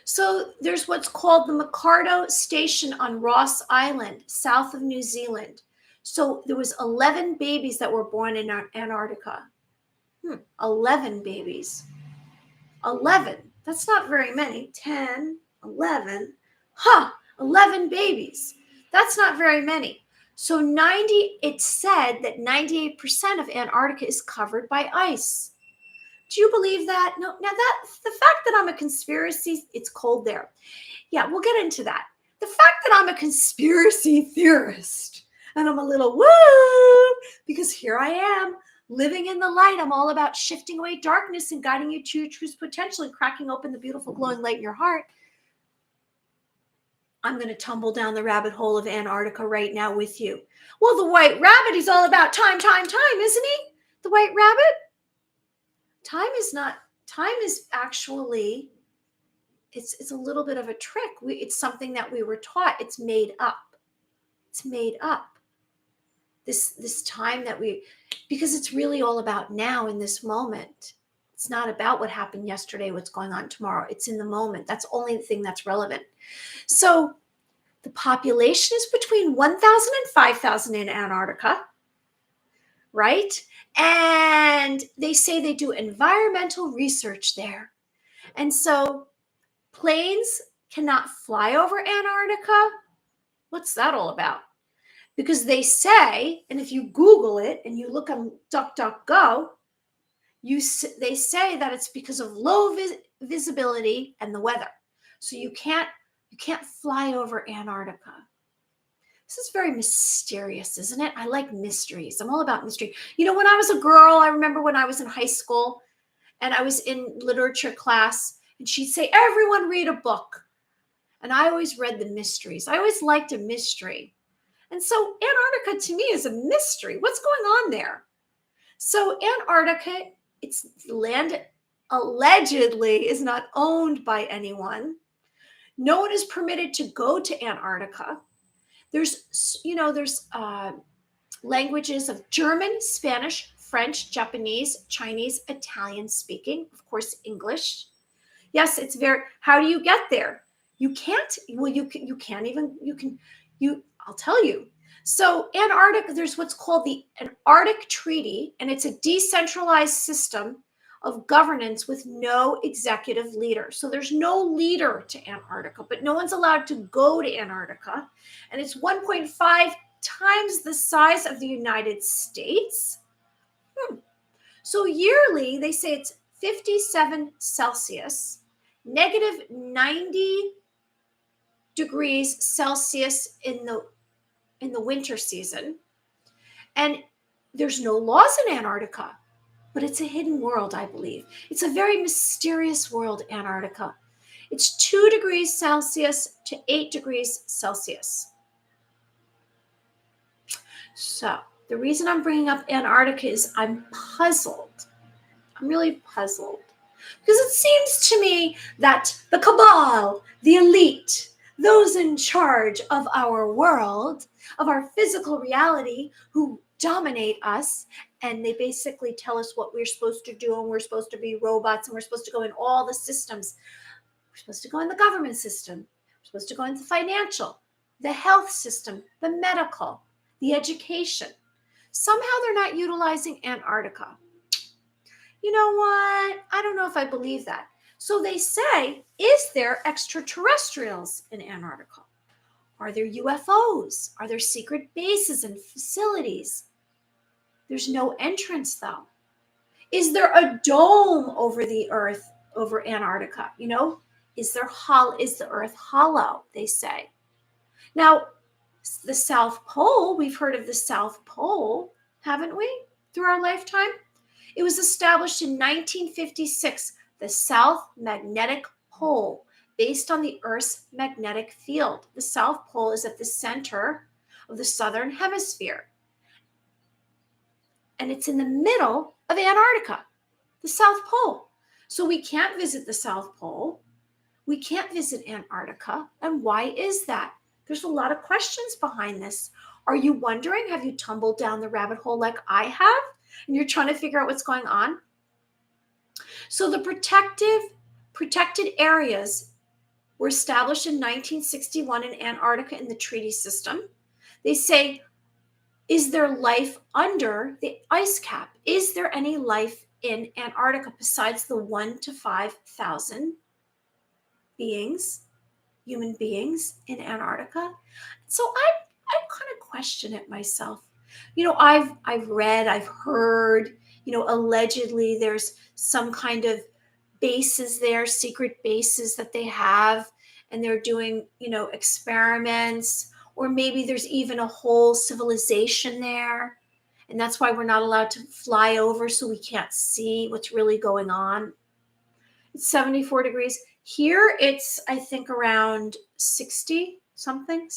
So there's what's called the Micarto Station on Ross Island, south of New Zealand. So there was 11 babies that were born in Antarctica. 11 babies. 11. That's not very many. 10, 11. 11 babies. That's not very many. So it's said that 98% of Antarctica is covered by ice. Do you believe that? No. Now the fact that I'm a conspiracy, it's cold there. Yeah, we'll get into that. The fact that I'm a conspiracy theorist and I'm a little woo, because here I am living in the light. I'm all about shifting away darkness and guiding you to your truth potential and cracking open the beautiful glowing light in your heart. I'm going to tumble down the rabbit hole of Antarctica right now with you. Well, the white rabbit, he's all about time, isn't he? The white rabbit? Time is actually, it's a little bit of a trick. It's something that we were taught. It's made up. It's made up. This time because it's really all about now in this moment. It's not about what happened yesterday, what's going on tomorrow. It's in the moment. That's the only thing that's relevant. So the population is between 1,000 and 5,000 in Antarctica, right? And they say they do environmental research there. And so planes cannot fly over Antarctica. What's that all about? Because they say, and if you Google it and you look on DuckDuckGo, they say that it's because of low visibility and the weather. So you can't fly over Antarctica. This is very mysterious, isn't it? I like mysteries. I'm all about mystery. You know, when I was a girl, I remember when I was in high school and I was in literature class and she'd say, everyone read a book. And I always read the mysteries. I always liked a mystery. And so Antarctica to me is a mystery. What's going on there? So Antarctica, its land allegedly is not owned by anyone. No one is permitted to go to Antarctica. There's languages of German, Spanish, French, Japanese, Chinese, Italian speaking, of course, English. Yes, it's how do you get there? You can't, I'll tell you. So Antarctica, there's what's called the Antarctic Treaty, and it's a decentralized system of governance with no executive leader. So there's no leader to Antarctica, but no one's allowed to go to Antarctica. And it's 1.5 times the size of the United States. So yearly, they say it's 57 Celsius, negative 90 degrees Celsius in the winter season. And there's no laws in Antarctica, but it's a hidden world, I believe. It's a very mysterious world, Antarctica. It's 2 degrees Celsius to 8 degrees Celsius. So the reason I'm bringing up Antarctica is I'm puzzled. I'm really puzzled. Because it seems to me that the cabal, the elite, those in charge of our world, of our physical reality, who dominate us, and they basically tell us what we're supposed to do, and we're supposed to be robots, and we're supposed to go in all the systems. We're supposed to go in the government system. We're supposed to go into the financial, the health system, the medical, the education. Somehow they're not utilizing Antarctica. You know what? I don't know if I believe that. So they say, is there extraterrestrials in Antarctica? Are there UFOs? Are there secret bases and facilities? There's no entrance, though. Is there a dome over the earth, over Antarctica? Is the earth hollow? They say. Now, the South Pole, we've heard of the South Pole, haven't we, through our lifetime? It was established in 1956, the South Magnetic Pole, based on the Earth's magnetic field. The South Pole is at the center of the southern hemisphere, and it's in the middle of Antarctica, the South Pole. So we can't visit the South Pole. We can't visit Antarctica. And why is that? There's a lot of questions behind this. Are you wondering? Have you tumbled down the rabbit hole like I have? And you're trying to figure out what's going on? So the protected areas were established in 1961 in Antarctica in the treaty system. They say, is there life under the ice cap? Is there any life in Antarctica besides the 1,000 to 5,000 beings, human beings in Antarctica? So I kind of question it myself. I've read, I've heard, allegedly there's some kind of bases there, secret bases that they have, and they're doing, experiments, or maybe there's even a whole civilization there. And that's why we're not allowed to fly over, so we can't see what's really going on. It's 74 degrees. Here it's, I think, around 60 something.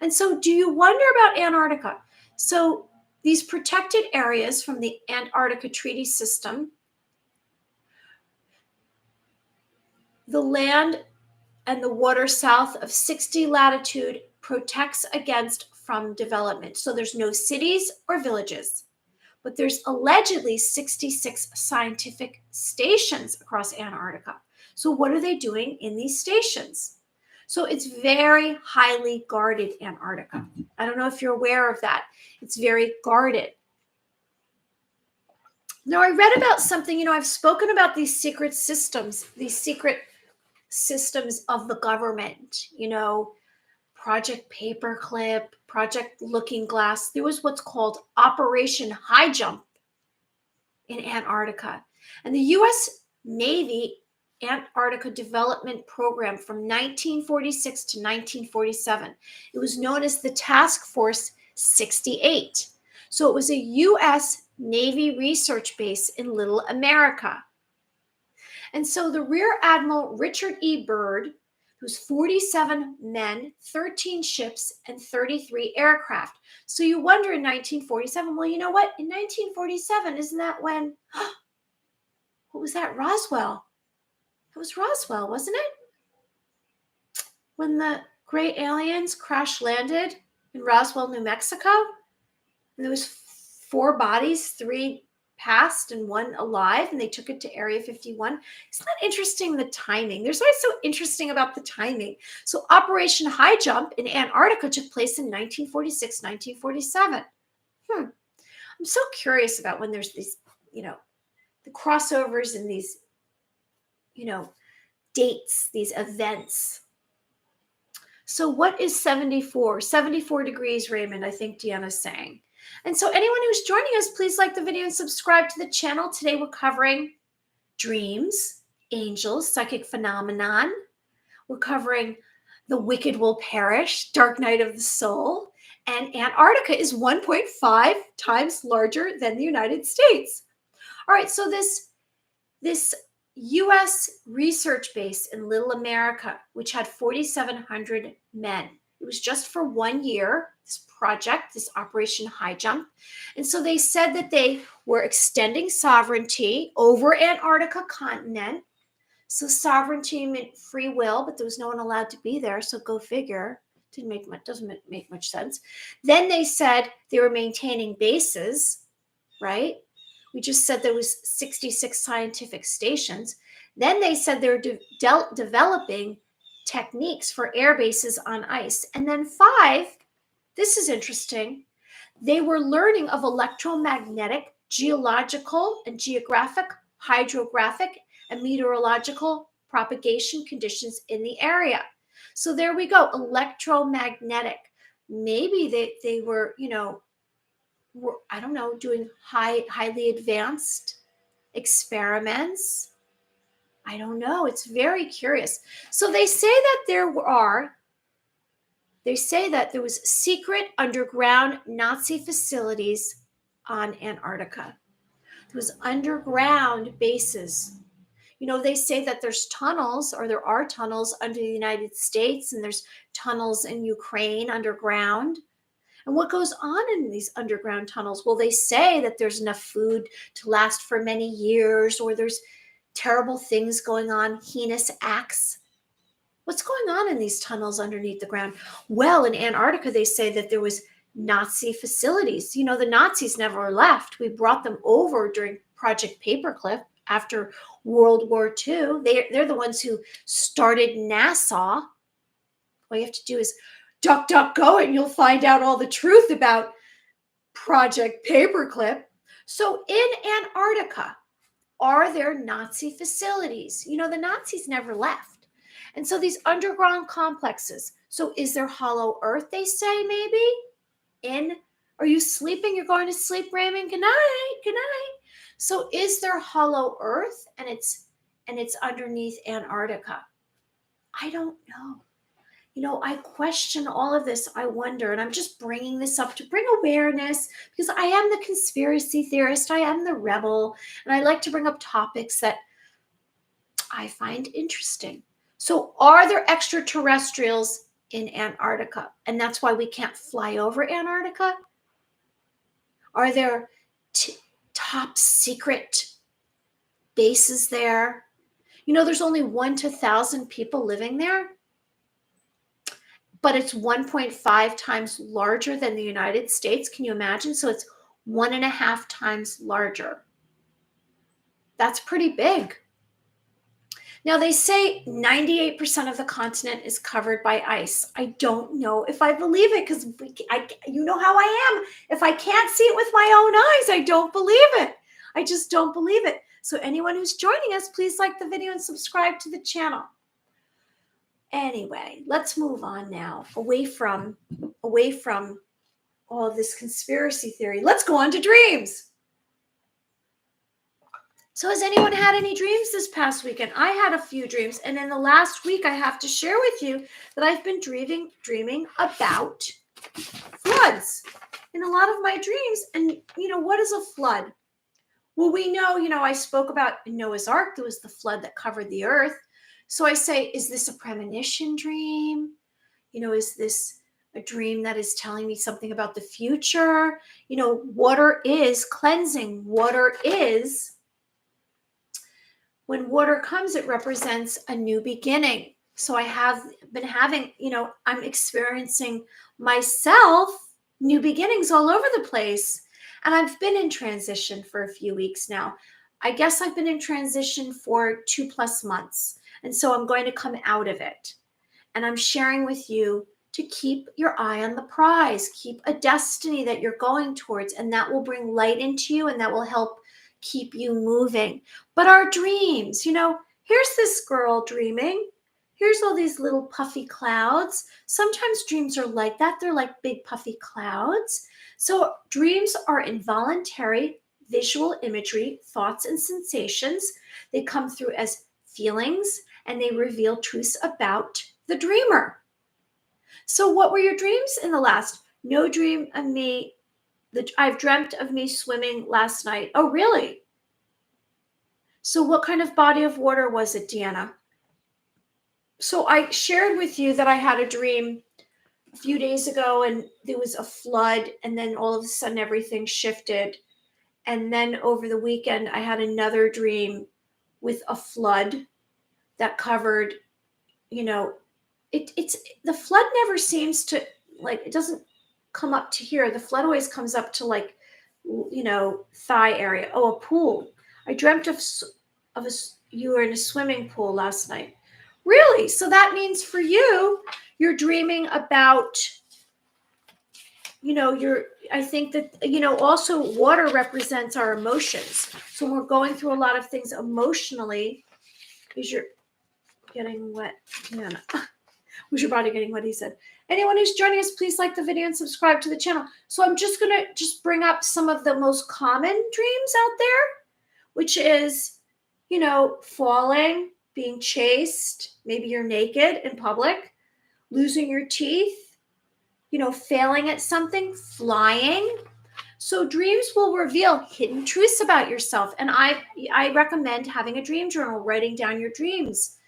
And so do you wonder about Antarctica? So these protected areas from the Antarctica Treaty System, the land and the water south of 60 latitude protects against from development. So there's no cities or villages, but there's allegedly 66 scientific stations across Antarctica. So what are they doing in these stations? So it's very highly guarded, Antarctica. I don't know if you're aware of that. It's very guarded. Now, I read about something, I've spoken about these secret systems of the government, Project Paperclip, Project Looking Glass. There was what's called Operation High Jump in Antarctica. And the U.S. Navy Antarctica Development Program from 1946 to 1947. It was known as the Task Force 68. So it was a U.S. Navy research base in Little America. And so the Rear Admiral Richard E. Byrd, who's 47 men, 13 ships, and 33 aircraft. So you wonder in 1947, well, you know what? In 1947, isn't that when, what was that, Roswell? It was Roswell, wasn't it? When the gray aliens crash landed in Roswell, New Mexico, and there was 4 bodies, 3 passed and 1 alive, and they took it to Area 51. Isn't that interesting, the timing? There's always so interesting about the timing. So Operation High Jump in Antarctica took place in 1946, 1947. I'm so curious about when there's these, the crossovers and these, dates, these events. So what is 74? 74 degrees, Raymond, I think Deanna's saying. And so anyone who's joining us, please like the video and subscribe to the channel. Today we're covering dreams, angels, psychic phenomenon. We're covering The Wicked Will Perish, Dark Night of the Soul. And Antarctica is 1.5 times larger than the United States. All right, so this U.S. research base in Little America, which had 4,700 men. It was just for 1 year, this project, this Operation High Jump. And so they said that they were extending sovereignty over Antarctica continent So sovereignty meant free will, but there was no one allowed to be there. So go figure. Doesn't make much sense. Then they said they were maintaining bases, right? We just said there was 66 scientific stations. Then they said they were developing techniques for air bases on ice. And then 5, this is interesting. They were learning of electromagnetic, geological, and geographic, hydrographic, and meteorological propagation conditions in the area. So there we go, electromagnetic. Maybe they were, I don't know, doing highly advanced experiments. I don't know. It's very curious. So they say that there was secret underground Nazi facilities on Antarctica. There was underground bases. They say that there's tunnels, or there are tunnels under the United States, and there's tunnels in Ukraine underground. And what goes on in these underground tunnels? Well, they say that there's enough food to last for many years, or there's terrible things going on, heinous acts. What's going on in these tunnels underneath the ground? Well, in Antarctica, they say that there was Nazi facilities. The Nazis never left. We brought them over during Project Paperclip after World War II. They're the ones who started NASA. All you have to do is duck, duck, go, and you'll find out all the truth about Project Paperclip. So in Antarctica, are there Nazi facilities? The Nazis never left. And so these underground complexes. So is there hollow earth, they say, maybe? Are you sleeping? You're going to sleep, Raymond? Good night. Good night. So is there hollow earth, and it's underneath Antarctica? I don't know. I question all of this. I wonder, and I'm just bringing this up to bring awareness, because I am the conspiracy theorist. I am the rebel, and I like to bring up topics that I find interesting. So are there extraterrestrials in Antarctica? And that's why we can't fly over Antarctica? Are there top secret bases there? There's only 1 to 1,000 people living there, but it's 1.5 times larger than the United States. Can you imagine? So it's 1.5 times larger. That's pretty big. Now, they say 98% of the continent is covered by ice. I don't know if I believe it, because you know how I am. If I can't see it with my own eyes, I don't believe it. I just don't believe it. So anyone who's joining us, please like the video and subscribe to the channel. Anyway, let's move on now, away from all of this conspiracy theory. Let's go on to dreams. So has anyone had any dreams this past weekend? I had a few dreams, and in the last week, I have to share with you that I've been dreaming about floods in a lot of my dreams. And what is a flood? Well, we know, I spoke about Noah's Ark. There was the flood that covered the earth. So I say, is this a premonition dream? Is this a dream that is telling me something about the future? Water is cleansing. When water comes, it represents a new beginning. So I have been having, I'm experiencing myself new beginnings all over the place. And I've been in transition for a few weeks now. I guess I've been in transition for 2+ months. And so I'm going to come out of it. And I'm sharing with you to keep your eye on the prize, keep a destiny that you're going towards, and that will bring light into you, and that will help keep you moving. But our dreams, here's this girl dreaming. Here's all these little puffy clouds. Sometimes dreams are like that. They're like big puffy clouds. So dreams are involuntary visual imagery, thoughts, and sensations. They come through as feelings, and they reveal truths about the dreamer. So what were your dreams in the last? No dream of me. I've dreamt of me swimming last night. Oh, really? So what kind of body of water was it, Deanna? So I shared with you that I had a dream a few days ago, and there was a flood, and then all of a sudden everything shifted. And then over the weekend, I had another dream with a flood. that covered, you know, it's the flood never seems to, like, it doesn't come up to here. The flood always comes up to, like, thigh area. Oh, a pool. I dreamt of you were in a swimming pool last night. Really? So that means for you, you're dreaming about, I think that, also water represents our emotions. So when we're going through a lot of things emotionally, is your getting wet? Yeah. Was your body getting wet? He said. Anyone who's joining us, please like the video and subscribe to the channel. So I'm just going to bring up some of the most common dreams out there, which is, falling, being chased, maybe you're naked in public, losing your teeth, failing at something, flying. So dreams will reveal hidden truths about yourself. And I recommend having a dream journal, writing down your dreams.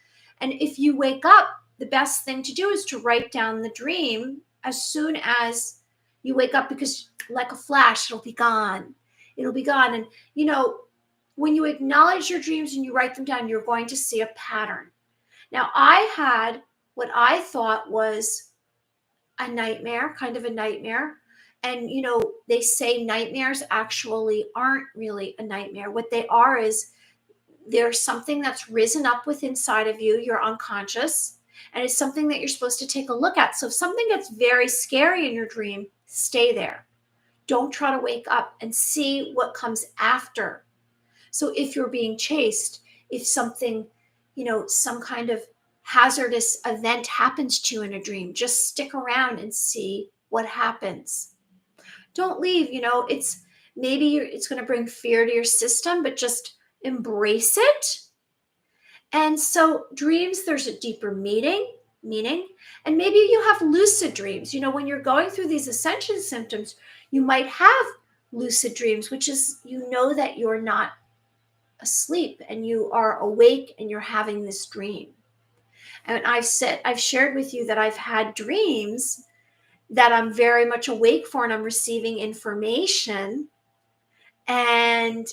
And if you wake up, the best thing to do is to write down the dream as soon as you wake up, because like a flash, it'll be gone. It'll be gone. And, when you acknowledge your dreams and you write them down, you're going to see a pattern. Now, I had what I thought was a nightmare, kind of a nightmare. And, they say nightmares actually aren't really a nightmare. What they are is there's something that's risen up with inside of you, your unconscious, and it's something that you're supposed to take a look at. So if something gets very scary in your dream, stay there. Don't try to wake up, and see what comes after. So if you're being chased, if something, some kind of hazardous event happens to you in a dream, just stick around and see what happens. Don't leave. It's going to bring fear to your system, but just embrace it. And so dreams, there's a deeper meaning, and maybe you have lucid dreams. When you're going through these ascension symptoms, you might have lucid dreams, which is, that you're not asleep and you are awake and you're having this dream. And I've shared with you that I've had dreams that I'm very much awake for, and I'm receiving information, and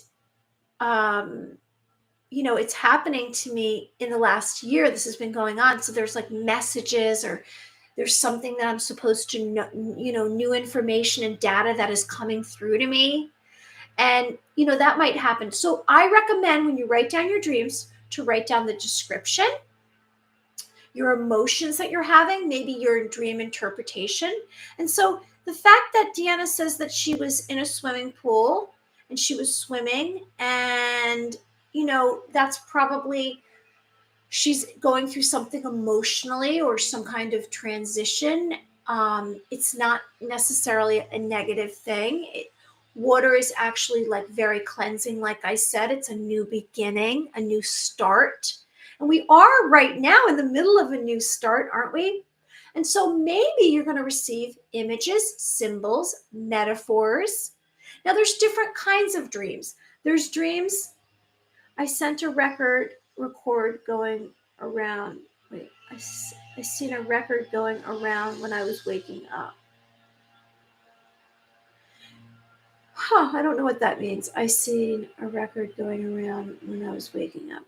it's happening to me in the last year. This has been going on. So there's like messages, or there's something that I'm supposed to know, new information and data that is coming through to me. And, that might happen. So I recommend, when you write down your dreams, to write down the description, your emotions that you're having, maybe your dream interpretation. And so the fact that Deanna says that she was in a swimming pool and she was swimming, and, that's probably, she's going through something emotionally or some kind of transition. It's not necessarily a negative thing. Water is actually like very cleansing. Like I said, it's a new beginning, a new start. And we are right now in the middle of a new start, aren't we? And so maybe you're going to receive images, symbols, metaphors. Now there's different kinds of dreams. There's dreams. I sent a record going around. Wait, I seen a record going around when I was waking up. I don't know what that means. I seen a record going around when I was waking up.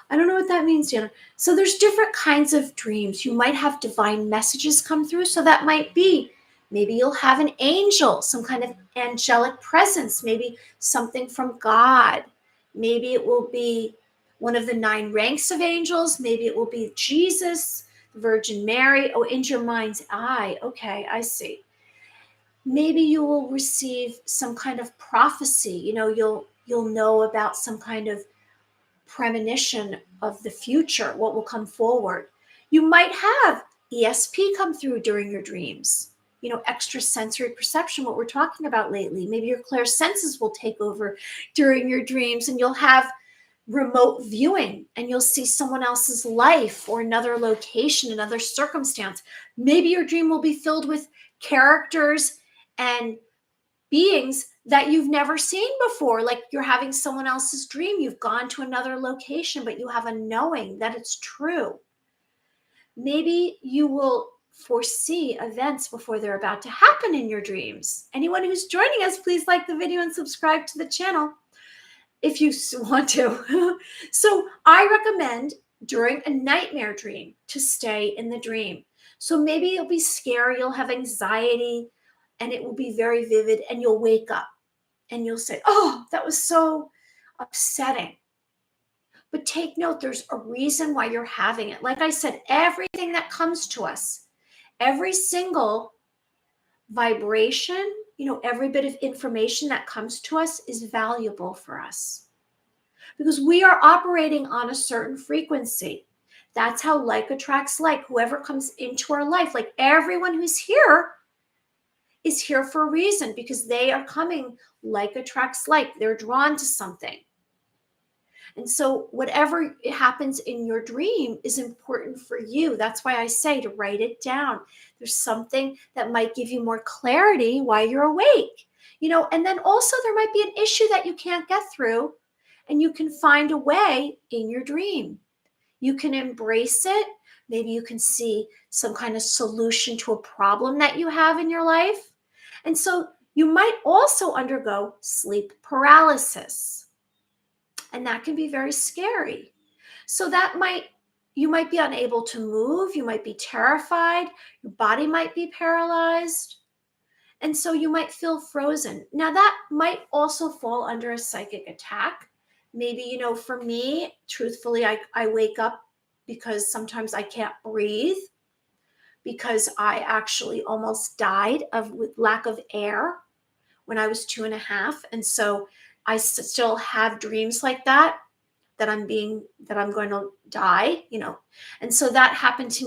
I don't know what that means, Jenna. So there's different kinds of dreams. You might have divine messages come through. So that might be, maybe you'll have an angel, some kind of angelic presence, maybe something from God. Maybe it will be one of the 9 ranks of angels. Maybe it will be Jesus, the Virgin Mary. Oh, in your mind's eye. Okay, I see. Maybe you will receive some kind of prophecy. You'll know about some kind of premonition of the future, what will come forward. You might have ESP come through during your dreams. Extrasensory perception, what we're talking about lately. Maybe your clairsenses will take over during your dreams, and you'll have remote viewing, and you'll see someone else's life or another location, another circumstance. Maybe your dream will be filled with characters and beings that you've never seen before. Like you're having someone else's dream. You've gone to another location, but you have a knowing that it's true. Maybe you will foresee events before they're about to happen in your dreams. Anyone who's joining us, please like the video and subscribe to the channel if you want to. So I recommend during a nightmare dream to stay in the dream. So maybe you'll be scary, you'll have anxiety, and it will be very vivid, and you'll wake up and you'll say, oh, that was so upsetting. But take note, there's a reason why you're having it. Like I said, everything that comes to us, every single vibration, every bit of information that comes to us is valuable for us because we are operating on a certain frequency. That's how like attracts like. Whoever comes into our life, like everyone who's here is here for a reason because they are coming like attracts like. They're drawn to something. And so whatever happens in your dream is important for you. That's why I say to write it down. There's something that might give you more clarity while you're awake. And then also there might be an issue that you can't get through, and you can find a way in your dream. You can embrace it. Maybe you can see some kind of solution to a problem that you have in your life. And so you might also undergo sleep paralysis. And that can be very scary. So you might be unable to move. You might be terrified. Your body might be paralyzed. And so you might feel frozen. Now that might also fall under a psychic attack. Maybe, for me, truthfully, I wake up because sometimes I can't breathe because I actually almost died with lack of air when I was 2.5. And so I still have dreams like that I'm going to die, And so that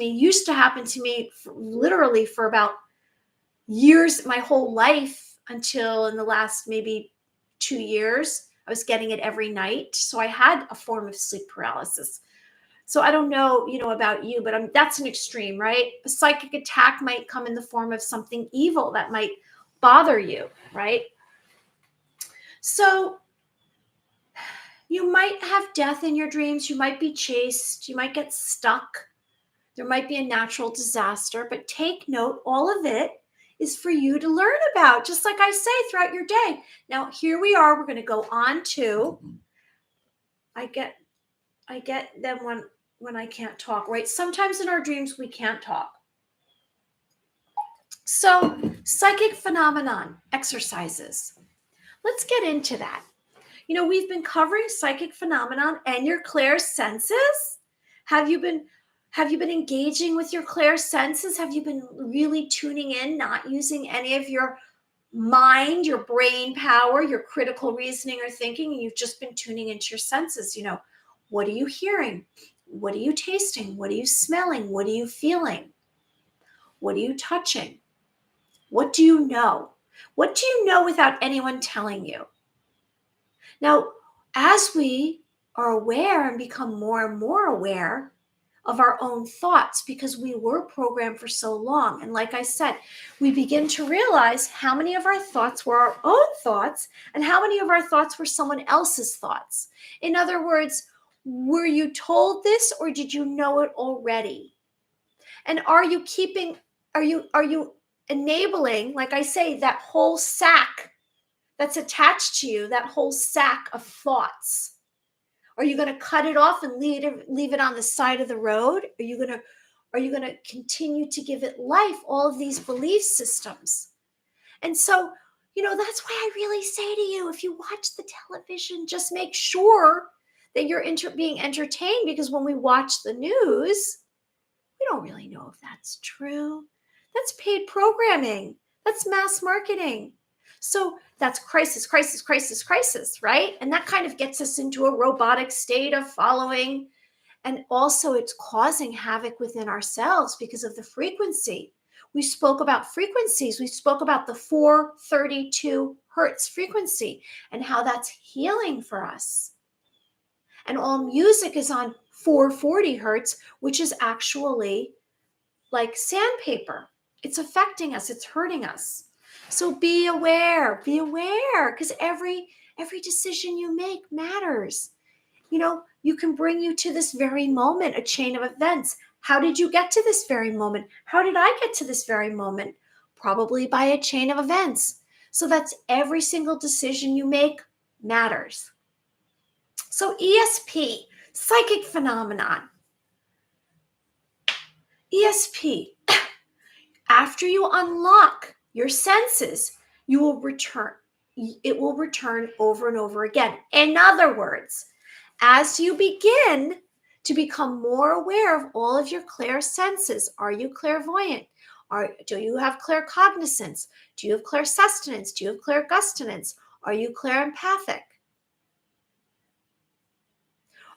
used to happen to me literally for about years, my whole life, until in the last maybe 2 years, I was getting it every night. So I had a form of sleep paralysis. So I don't know, about you, but that's an extreme, right? A psychic attack might come in the form of something evil that might bother you, right? So you might have death in your dreams. You might be chased. You might get stuck. There might be a natural disaster, but take note, all of it is for you to learn about, just like I say, throughout your day. Now, here we are. We're going to go on to, I get them when I can't talk, right? Sometimes in our dreams, we can't talk. So, psychic phenomenon exercises. Let's get into that. We've been covering psychic phenomenon and your clairsenses. Have you been engaging with your clairsenses? Have you been really tuning in, not using any of your mind, your brain power, your critical reasoning or thinking, and you've just been tuning into your senses? What are you hearing? What are you tasting? What are you smelling? What are you feeling? What are you touching? What do you know? What do you know without anyone telling you? Now, as we are aware and become more and more aware of our own thoughts, because we were programmed for so long, and like I said, we begin to realize how many of our thoughts were our own thoughts and how many of our thoughts were someone else's thoughts. In other words, were you told this or did you know it already? And are you enabling, like I say, that whole sack that's attached to you, that whole sack of thoughts? Are you going to cut it off and leave it on the side of the road? Are you going to continue to give it life, all of these belief systems? And so, that's why I really say to you, if you watch the television, just make sure that you're being entertained, because when we watch the news, we don't really know if that's true. That's paid programming. That's mass marketing. So that's crisis, crisis, crisis, crisis, right? And that kind of gets us into a robotic state of following. And also it's causing havoc within ourselves because of the frequency. We spoke about frequencies. We spoke about the 432 hertz frequency and how that's healing for us. And all music is on 440 hertz, which is actually like sandpaper. It's affecting us. It's hurting us. So be aware, because every decision you make matters. You can bring you to this very moment, a chain of events. How did you get to this very moment? How did I get to this very moment? Probably by a chain of events. So that's every single decision you make matters. So ESP, psychic phenomenon. ESP, after you unlock your senses, you will return. It will return over and over again. In other words, as you begin to become more aware of all of your clear senses, are you clairvoyant? Do you have claircognizance? Do you have clairsustenance? Do you have clairgustance? Are you clairempathic?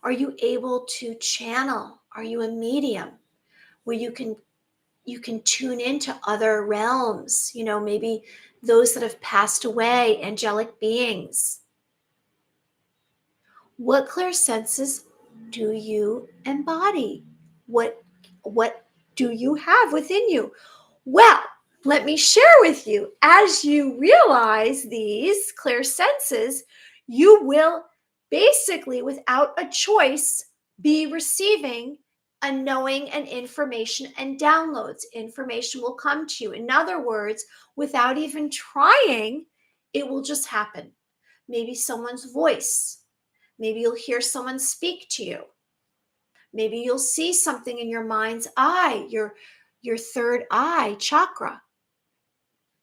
Are you able to channel? Are you a medium where you can tune into other realms, maybe those that have passed away, angelic beings? What clear senses do you embody? What do you have within you? Well, let me share with you, as you realize these clear senses, you will basically, without a choice, be receiving a knowing and information and downloads. Information will come to you. In other words, without even trying, it will just happen. Maybe someone's voice. Maybe you'll hear someone speak to you. Maybe you'll see something in your mind's eye, your third eye chakra.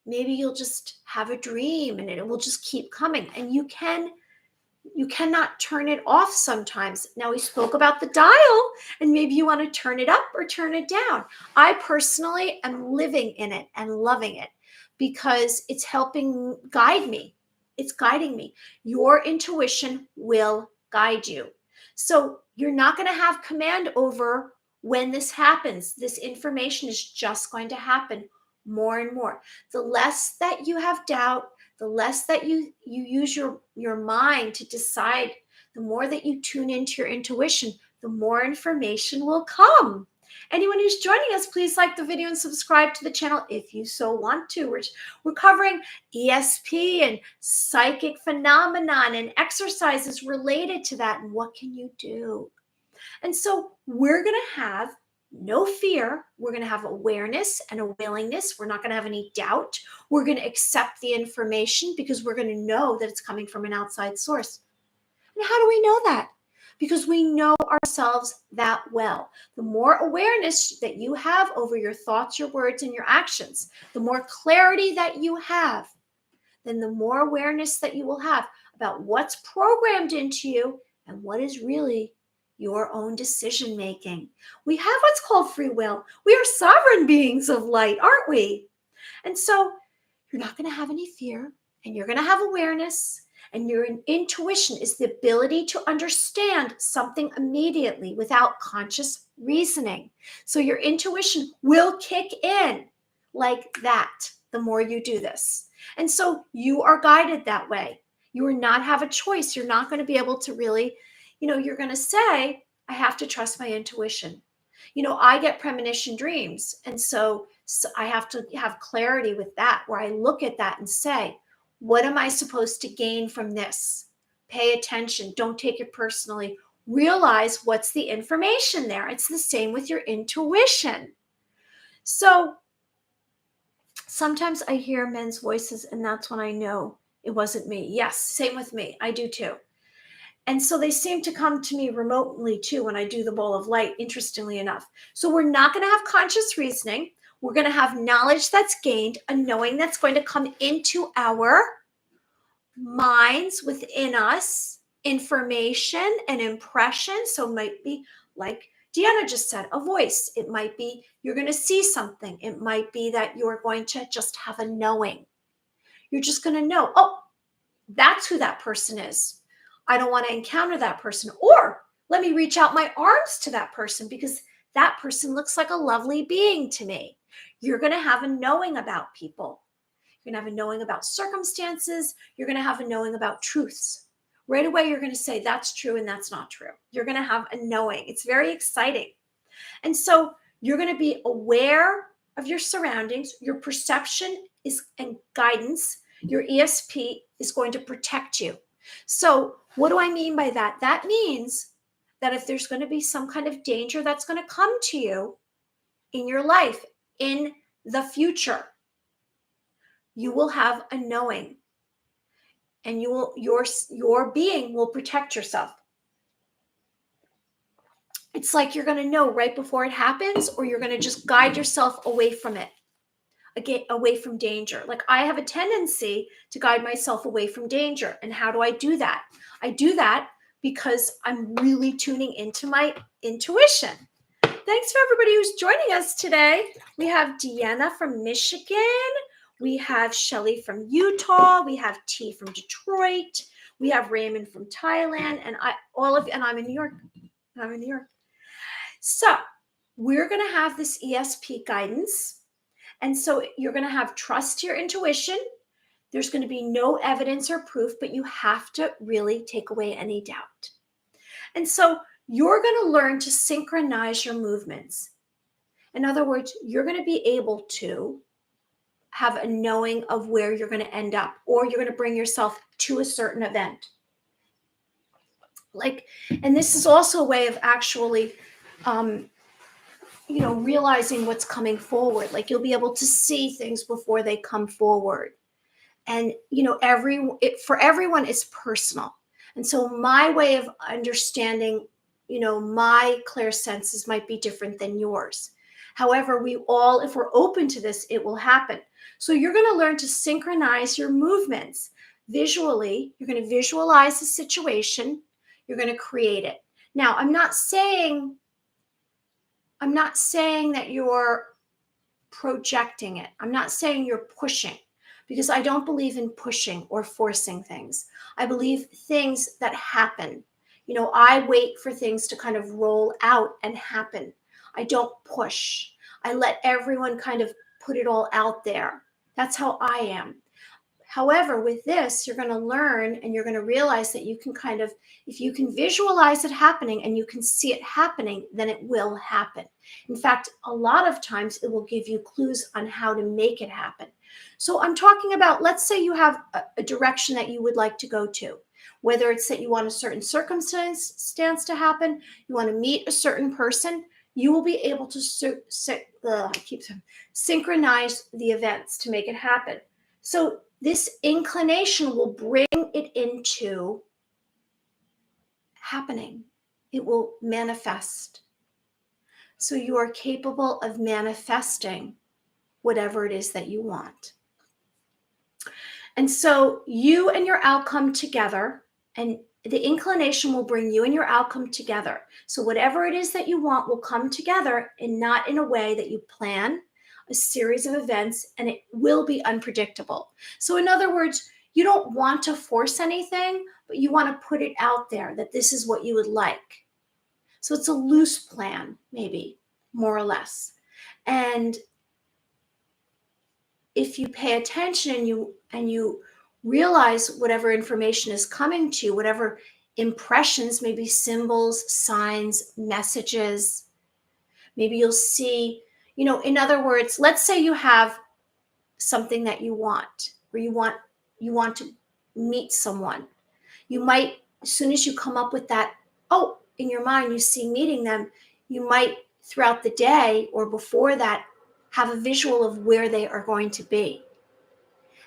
Maybe you'll just have a dream and it will just keep coming. And you cannot turn it off sometimes. Now, we spoke about the dial, and maybe you want to turn it up or turn it down. I personally am living in it and loving it because it's helping guide me. It's guiding me. Your intuition will guide you. So you're not going to have command over when this happens. This information is just going to happen more and more. The less that you have doubt, the less that you use your mind to decide, the more that you tune into your intuition, the more information will come. Anyone who's joining us, please like the video and subscribe to the channel if you so want to. We're covering ESP and psychic phenomenon and exercises related to that, and what can you do? And so we're going to have no fear. We're going to have awareness and a willingness. We're not going to have any doubt. We're going to accept the information because we're going to know that it's coming from an outside source. And how do we know that? Because we know ourselves that well. The more awareness that you have over your thoughts, your words, and your actions, the more clarity that you have, then the more awareness that you will have about what's programmed into you and what is really your own decision making. We have what's called free will. We are sovereign beings of light, aren't we? And so you're not going to have any fear, and you're going to have awareness, and your intuition is the ability to understand something immediately without conscious reasoning. So your intuition will kick in like that the more you do this. And so you are guided that way. You will not have a choice. You're not going to be able to really, you're going to say, I have to trust my intuition. I get premonition dreams. And so I have to have clarity with that, where I look at that and say, what am I supposed to gain from this? Pay attention. Don't take it personally. Realize what's the information there. It's the same with your intuition. So sometimes I hear men's voices, and that's when I know it wasn't me. Yes, same with me. I do too. And so they seem to come to me remotely too when I do the ball of light, interestingly enough. So we're not going to have conscious reasoning. We're going to have knowledge that's gained, a knowing that's going to come into our minds within us, information and impression. So it might be like Deanna just said, a voice. It might be you're going to see something. It might be that you're going to just have a knowing. You're just going to know, oh, that's who that person is. I don't want to encounter that person. Or let me reach out my arms to that person because that person looks like a lovely being to me. You're going to have a knowing about people. You're going to have a knowing about circumstances. You're going to have a knowing about truths. Right away, you're going to say that's true and that's not true. You're going to have a knowing. It's very exciting. And so you're going to be aware of your surroundings. Your perception is and guidance. Your ESP is going to protect you. So what do I mean by that? That means that if there's going to be some kind of danger that's going to come to you in your life, in the future, you will have a knowing, and your being will protect yourself. It's like you're going to know right before it happens, or you're going to just guide yourself away from it, again, away from danger. Like I have a tendency to guide myself away from danger. And how do I do that? I do that because I'm really tuning into my intuition. Thanks for everybody who's joining us today. We have Deanna from Michigan. We have Shelly from Utah. We have T from Detroit. We have Raymond from Thailand, and I'm in New York. I'm in New York. So we're going to have this ESP guidance. And so you're going to have trust your intuition. There's going to be no evidence or proof, but you have to really take away any doubt. And so you're going to learn to synchronize your movements. In other words, you're going to be able to have a knowing of where you're going to end up, or you're going to bring yourself to a certain event. And this is also a way of actually, realizing what's coming forward. Like you'll be able to see things before they come forward. And, for everyone, it's personal. And so my way of understanding, my clairsenses might be different than yours. However, if we're open to this, it will happen. So you're going to learn to synchronize your movements. Visually, you're going to visualize the situation. You're going to create it. Now, I'm not saying that you're projecting it. I'm not saying you're pushing, because I don't believe in pushing or forcing things. I believe things that happen. I wait for things to kind of roll out and happen. I don't push. I let everyone kind of put it all out there. That's how I am. However, with this, you're going to learn and you're going to realize that you can if you can visualize it happening and you can see it happening, then it will happen. In fact, a lot of times it will give you clues on how to make it happen. So I'm talking about, let's say you have a direction that you would like to go to, whether it's that you want a certain circumstance to happen, you want to meet a certain person, you will be able to synchronize the events to make it happen. So this inclination will bring it into happening. It will manifest. So you are capable of manifesting whatever it is that you want. And so you and your outcome together, and the inclination will bring you and your outcome together. So whatever it is that you want will come together, and not in a way that you plan a series of events, and it will be unpredictable. So in other words, you don't want to force anything, but you want to put it out there that this is what you would like. So it's a loose plan, maybe, more or less. And if you pay attention and you realize whatever information is coming to you, whatever impressions, maybe symbols, signs, messages, maybe you'll see, in other words, let's say you have something that you want, or you want to meet someone. You might, as soon as you come up with that, in your mind, you see meeting them, you might throughout the day or before that have a visual of where they are going to be.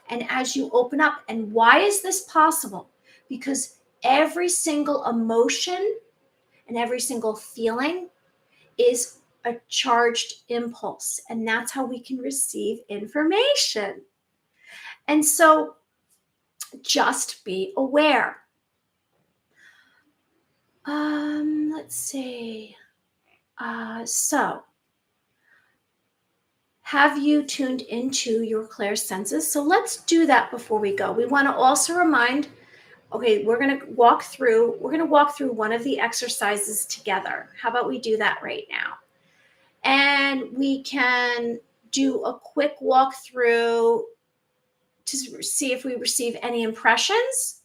And as you open up, and why is this possible? Because every single emotion and every single feeling is a charged impulse, and that's how we can receive information. And so just be aware. Let's see. So have you tuned into your clairsenses? So let's do that before we go. We want to also remind, we're going to walk through one of the exercises together. How about we do that right now? And we can do a quick walkthrough to see if we receive any impressions,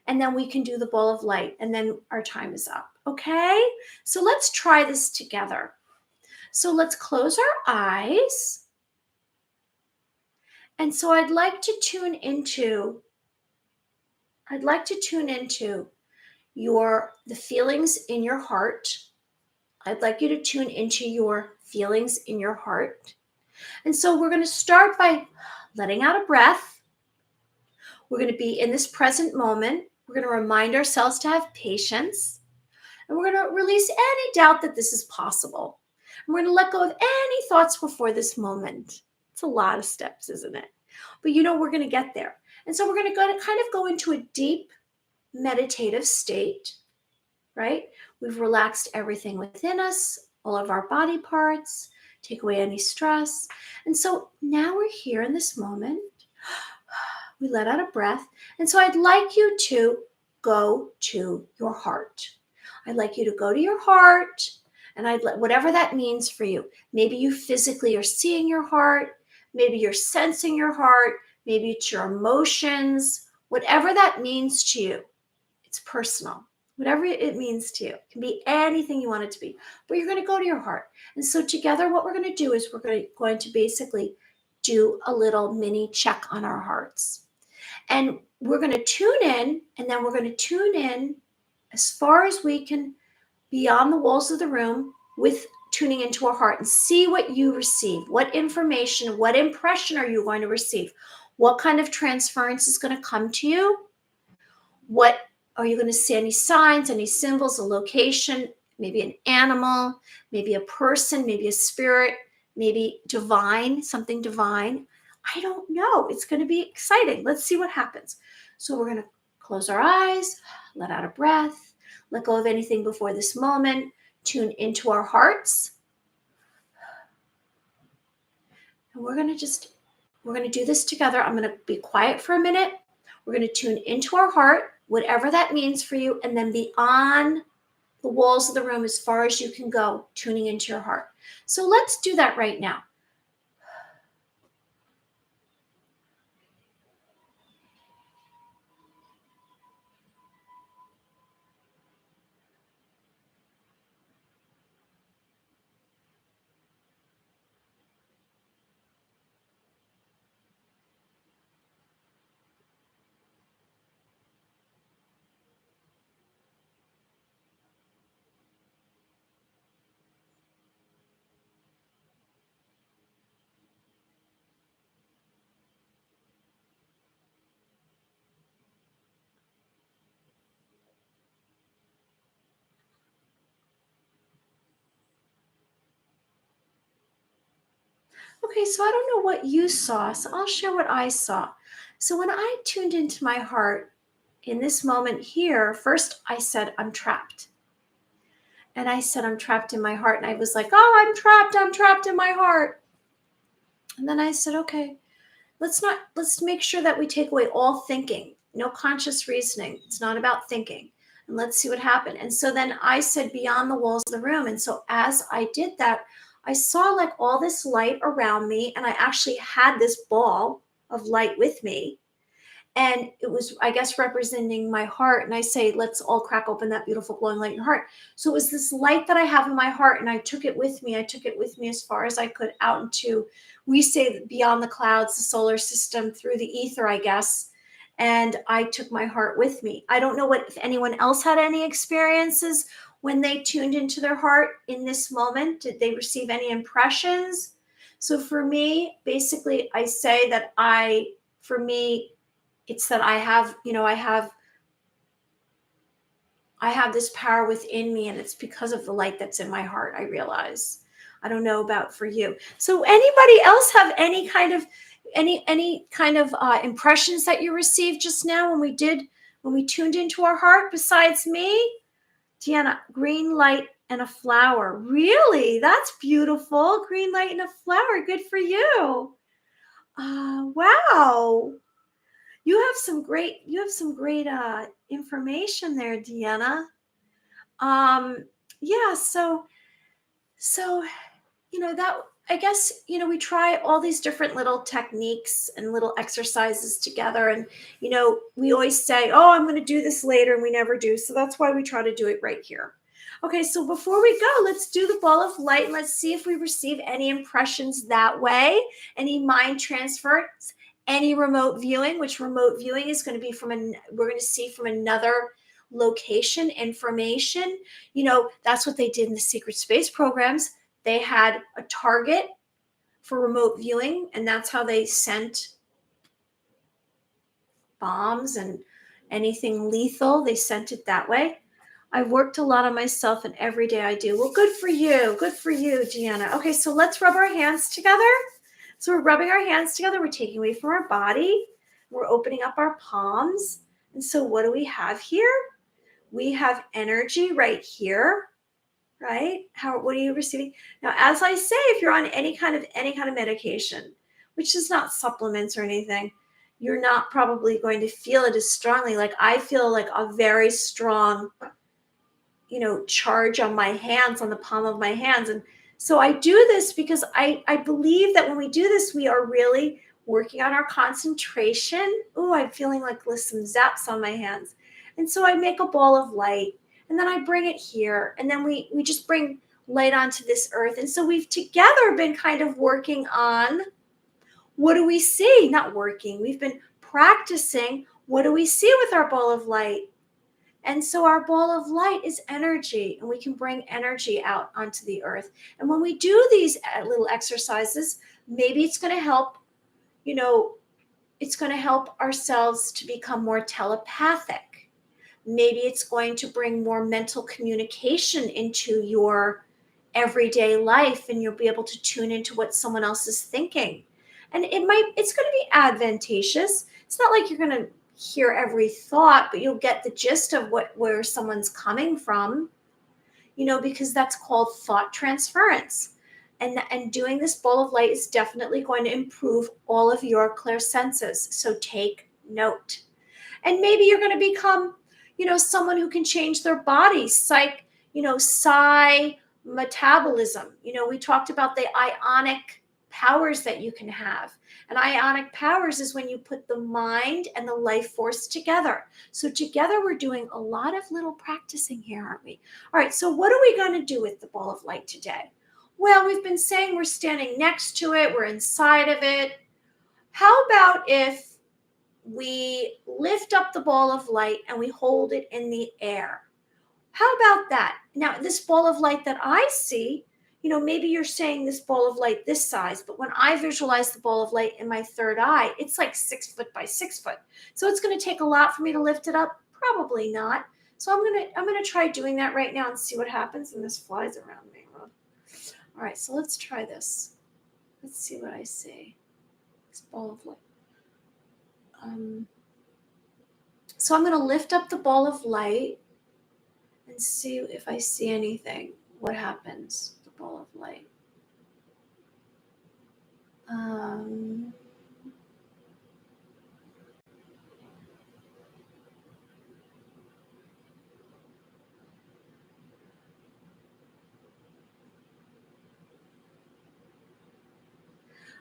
and then we can do the ball of light, and then our time is up. Okay? So let's try this together. So let's close our eyes. And so I'd like to tune into the feelings in your heart. I'd like you to tune into your feelings in your heart. And so we're going to start by letting out a breath. We're going to be in this present moment. We're going to remind ourselves to have patience. And we're going to release any doubt that this is possible. And we're going to let go of any thoughts before this moment. It's a lot of steps, isn't it? But we're going to get there. And so we're going to kind of go into a deep meditative state, right? We've relaxed everything within us, all of our body parts, take away any stress. And so now we're here in this moment. We let out a breath. And so I'd like you to go to your heart. I'd like you to go to your heart, and whatever that means for you. Maybe you physically are seeing your heart. Maybe you're sensing your heart. Maybe it's your emotions. Whatever that means to you, it's personal. Whatever it means to you. It can be anything you want it to be. But you're going to go to your heart. And so together what we're going to do is we're going to basically do a little mini check on our hearts. And we're going to tune in, and then we're going to tune in as far as we can beyond the walls of the room with tuning into our heart and see what you receive. What information, what impression are you going to receive? What kind of transference is going to come to you? What are you going to see? Any signs, any symbols, a location, maybe an animal, maybe a person, maybe a spirit, maybe divine, something divine. I don't know. It's going to be exciting. Let's see what happens. So we're going to close our eyes, let out a breath, let go of anything before this moment, tune into our hearts. And we're going to do this together. I'm going to be quiet for a minute. We're going to tune into our heart, whatever that means for you, and then beyond the walls of the room as far as you can go, tuning into your heart. So let's do that right now. Okay, so I don't know what you saw, so I'll share what I saw. So when I tuned into my heart in this moment here, first I said, I'm trapped. And I said, I'm trapped in my heart. And I was like, oh, I'm trapped in my heart. And then I said, okay, let's make sure that we take away all thinking, no conscious reasoning. It's not about thinking. And let's see what happened. And so then I said, beyond the walls of the room. And so as I did that, I saw like all this light around me, and I actually had this ball of light with me. And it was, I guess, representing my heart. And I say, let's all crack open that beautiful glowing light in your heart. So it was this light that I have in my heart, and I took it with me. I took it with me as far as I could out into, we say, beyond the clouds, the solar system, through the ether, I guess. And I took my heart with me. I don't know if anyone else had any experiences when they tuned into their heart in this moment. Did they receive any impressions? So for me, basically, I say that for me, it's that I have this power within me, and it's because of the light that's in my heart, I realize. I don't know about for you. So anybody else have any kind of impressions that you received just now when we tuned into our heart besides me? Deanna, green light and a flower. Really? That's beautiful. Green light and a flower. Good for you. Wow. You have some great information there, Deanna. Yeah, so that, I guess, we try all these different little techniques and little exercises together, and we always say, oh, I'm going to do this later, and we never do. So that's why we try to do it right here. Okay, so before we go, let's do the ball of light, and let's see if we receive any impressions that way, any mind transfers, any remote viewing, which remote viewing is going to be we're going to see from another location information. That's what they did in the secret space programs. They had a target for remote viewing, and that's how they sent bombs and anything lethal. They sent it that way. I've worked a lot on myself and every day I do. Well, good for you. Good for you, Deanna. Okay, so let's rub our hands together. So we're rubbing our hands together. We're taking away from our body. We're opening up our palms. And so what do we have here? We have energy right here, right? What are you receiving? Now, as I say, if you're on any kind of medication, which is not supplements or anything, you're not probably going to feel it as strongly. Like I feel like a very strong, charge on my hands, on the palm of my hands. And so I do this because I believe that when we do this, we are really working on our concentration. Oh, I'm feeling like some zaps on my hands. And so I make a ball of light and then I bring it here. And then we just bring light onto this earth. And so we've together been kind of working on, what do we see? Not working. We've been practicing. What do we see with our ball of light? And so our ball of light is energy, and we can bring energy out onto the earth. And when we do these little exercises, maybe it's going to help, it's going to help ourselves to become more telepathic. Maybe it's going to bring more mental communication into your everyday life, and you'll be able to tune into what someone else is thinking. And it's going to be advantageous. It's not like you're going to hear every thought, but you'll get the gist of where someone's coming from, because that's called thought transference. And doing this ball of light is definitely going to improve all of your clairsenses. So take note. And maybe you're going to become, someone who can change their body, psi metabolism. We talked about the ionic powers that you can have. And ionic powers is when you put the mind and the life force together. So together we're doing a lot of little practicing here, aren't we? All right, so what are we going to do with the ball of light today? Well, we've been saying we're standing next to it, we're inside of it. How about if we lift up the ball of light and we hold it in the air? How about that? Now, this ball of light that I see, maybe you're saying this ball of light this size, but when I visualize the ball of light in my third eye, it's like 6 foot by 6 foot. So it's going to take a lot for me to lift it up. Probably not. So I'm going to try doing that right now and see what happens. And this flies around me. All right, so let's try this. Let's see what I see. This ball of light. So I'm going to lift up the ball of light and see if I see anything. What happens? The ball of light.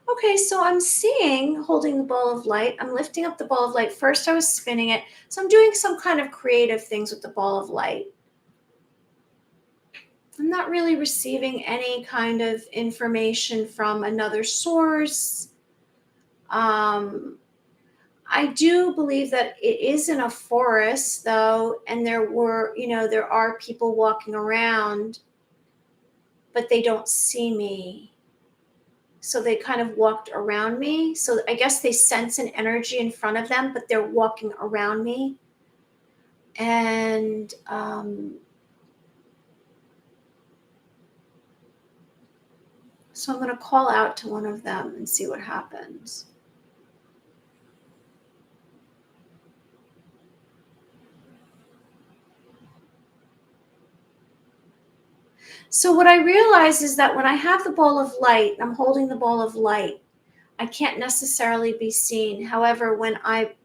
Okay, so I'm holding the ball of light. I'm lifting up the ball of light. First, I was spinning it. So I'm doing some kind of creative things with the ball of light. I'm not really receiving any kind of information from another source. I do believe that it is in a forest, though, and there are people walking around, but they don't see me. So they kind of walked around me. So I guess they sense an energy in front of them, but they're walking around me. And so I'm going to call out to one of them and see what happens. So what I realize is that when I have the ball of light, I'm holding the ball of light, I can't necessarily be seen. However, when I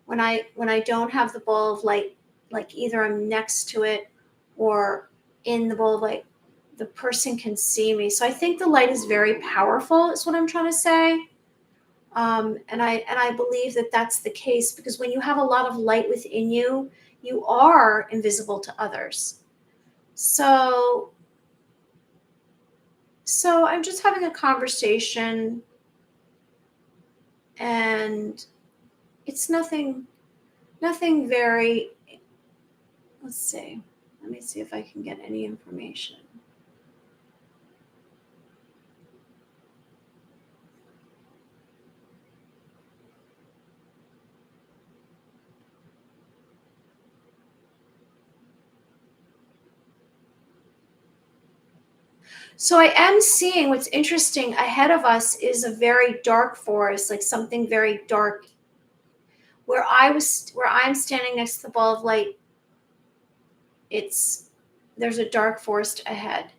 don't have the ball of light, like either I'm next to it or in the ball of light, the person can see me. So I think the light is very powerful, is what I'm trying to say. And I believe that that's the case, because when you have a lot of light within you, you are invisible to others. So I'm just having a conversation, and it's nothing very, let's see. Let me see if I can get any information. So I am seeing what's interesting ahead of us is a very dark forest, like something very dark. Where I'm standing next to the ball of light, it's there's a dark forest ahead.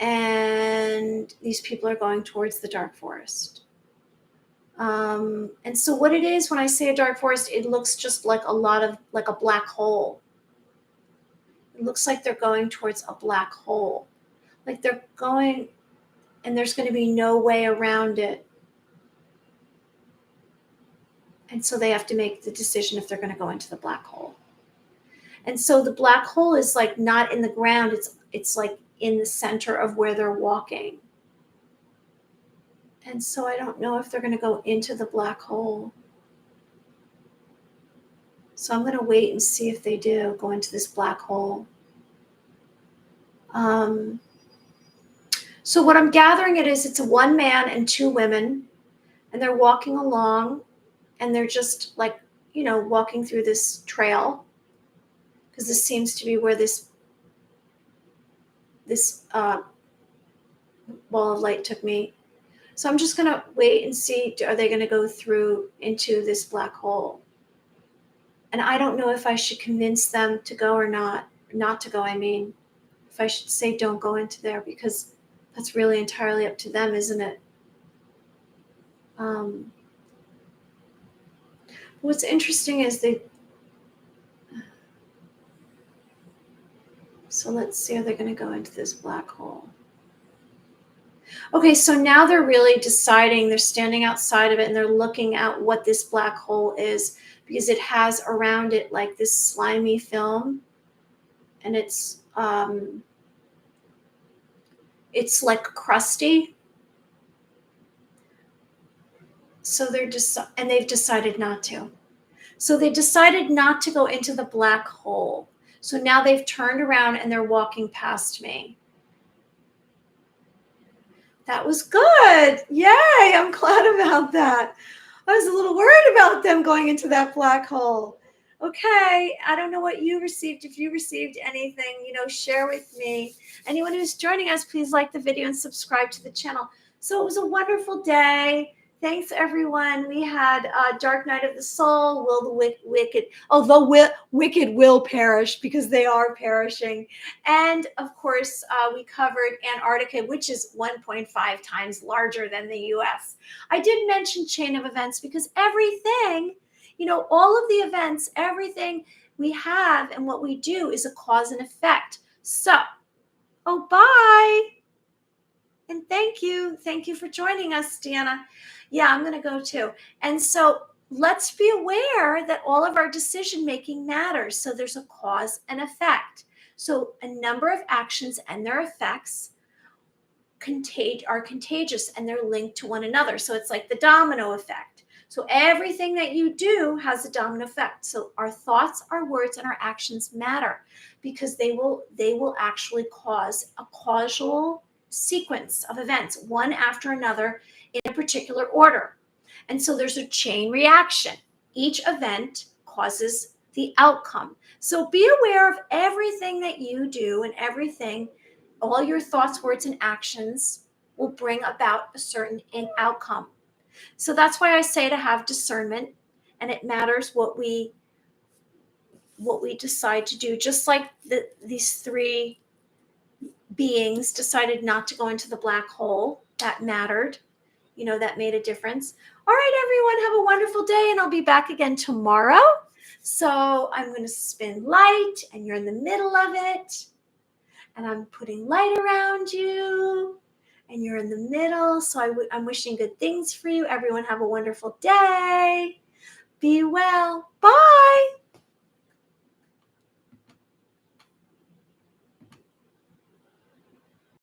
And these people are going towards the dark forest. And so what it is when I say a dark forest, it looks just like like a black hole. It looks like they're going towards a black hole. Like they're going, and there's going to be no way around it. And so they have to make the decision if they're going to go into the black hole. And so the black hole is like not in the ground, it's like in the center of where they're walking. And so I don't know if they're going to go into the black hole. So I'm going to wait and see if they do go into this black hole. So what I'm gathering it's a one man and two women, and they're walking along, and they're just like, walking through this trail, because this seems to be where this ball of light took me. So I'm just going to wait and see, are they going to go through into this black hole? And I don't know if I should convince them to go or not to go. I mean, if I should say don't go into there, because that's really entirely up to them, isn't it? What's interesting is so let's see, are they going to go into this black hole? Okay, so now they're really deciding, they're standing outside of it and they're looking at what this black hole is, because it has around it like this slimy film, and it's like crusty. So they've decided not to. So they decided not to go into the black hole. So now they've turned around and they're walking past me. That was good. Yay, I'm glad about that. I was a little worried about them going into that black hole. Okay, I don't know what you received. If you received anything, share with me. Anyone who's joining us, please like the video and subscribe to the channel. So it was a wonderful day. Thanks, everyone. We had Dark Night of the Soul. Will the wicked will perish, because they are perishing. And of course, we covered Antarctica, which is 1.5 times larger than the US. I did mention chain of events because everything, all of the events, everything we have and what we do is a cause and effect. So, bye. And thank you. Thank you for joining us, Deanna. Yeah, I'm going to go too. And so let's be aware that all of our decision making matters. So there's a cause and effect. So a number of actions and their effects are contagious, and they're linked to one another. So it's like the domino effect. So everything that you do has a domino effect. So our thoughts, our words, and our actions matter, because they will actually cause a causal sequence of events, one after another, in a particular order. And so there's a chain reaction. Each event causes the outcome. So be aware of everything that you do, and all your thoughts, words, and actions will bring about a certain outcome. So that's why I say to have discernment, and it matters what we decide to do. Just like these three beings decided not to go into the black hole, that mattered. That made a difference. All right, everyone, have a wonderful day, and I'll be back again tomorrow. So I'm going to spin light, and you're in the middle of it, and I'm putting light around you, and you're in the middle. So I'm wishing good things for you. Everyone have a wonderful day. Be well. Bye.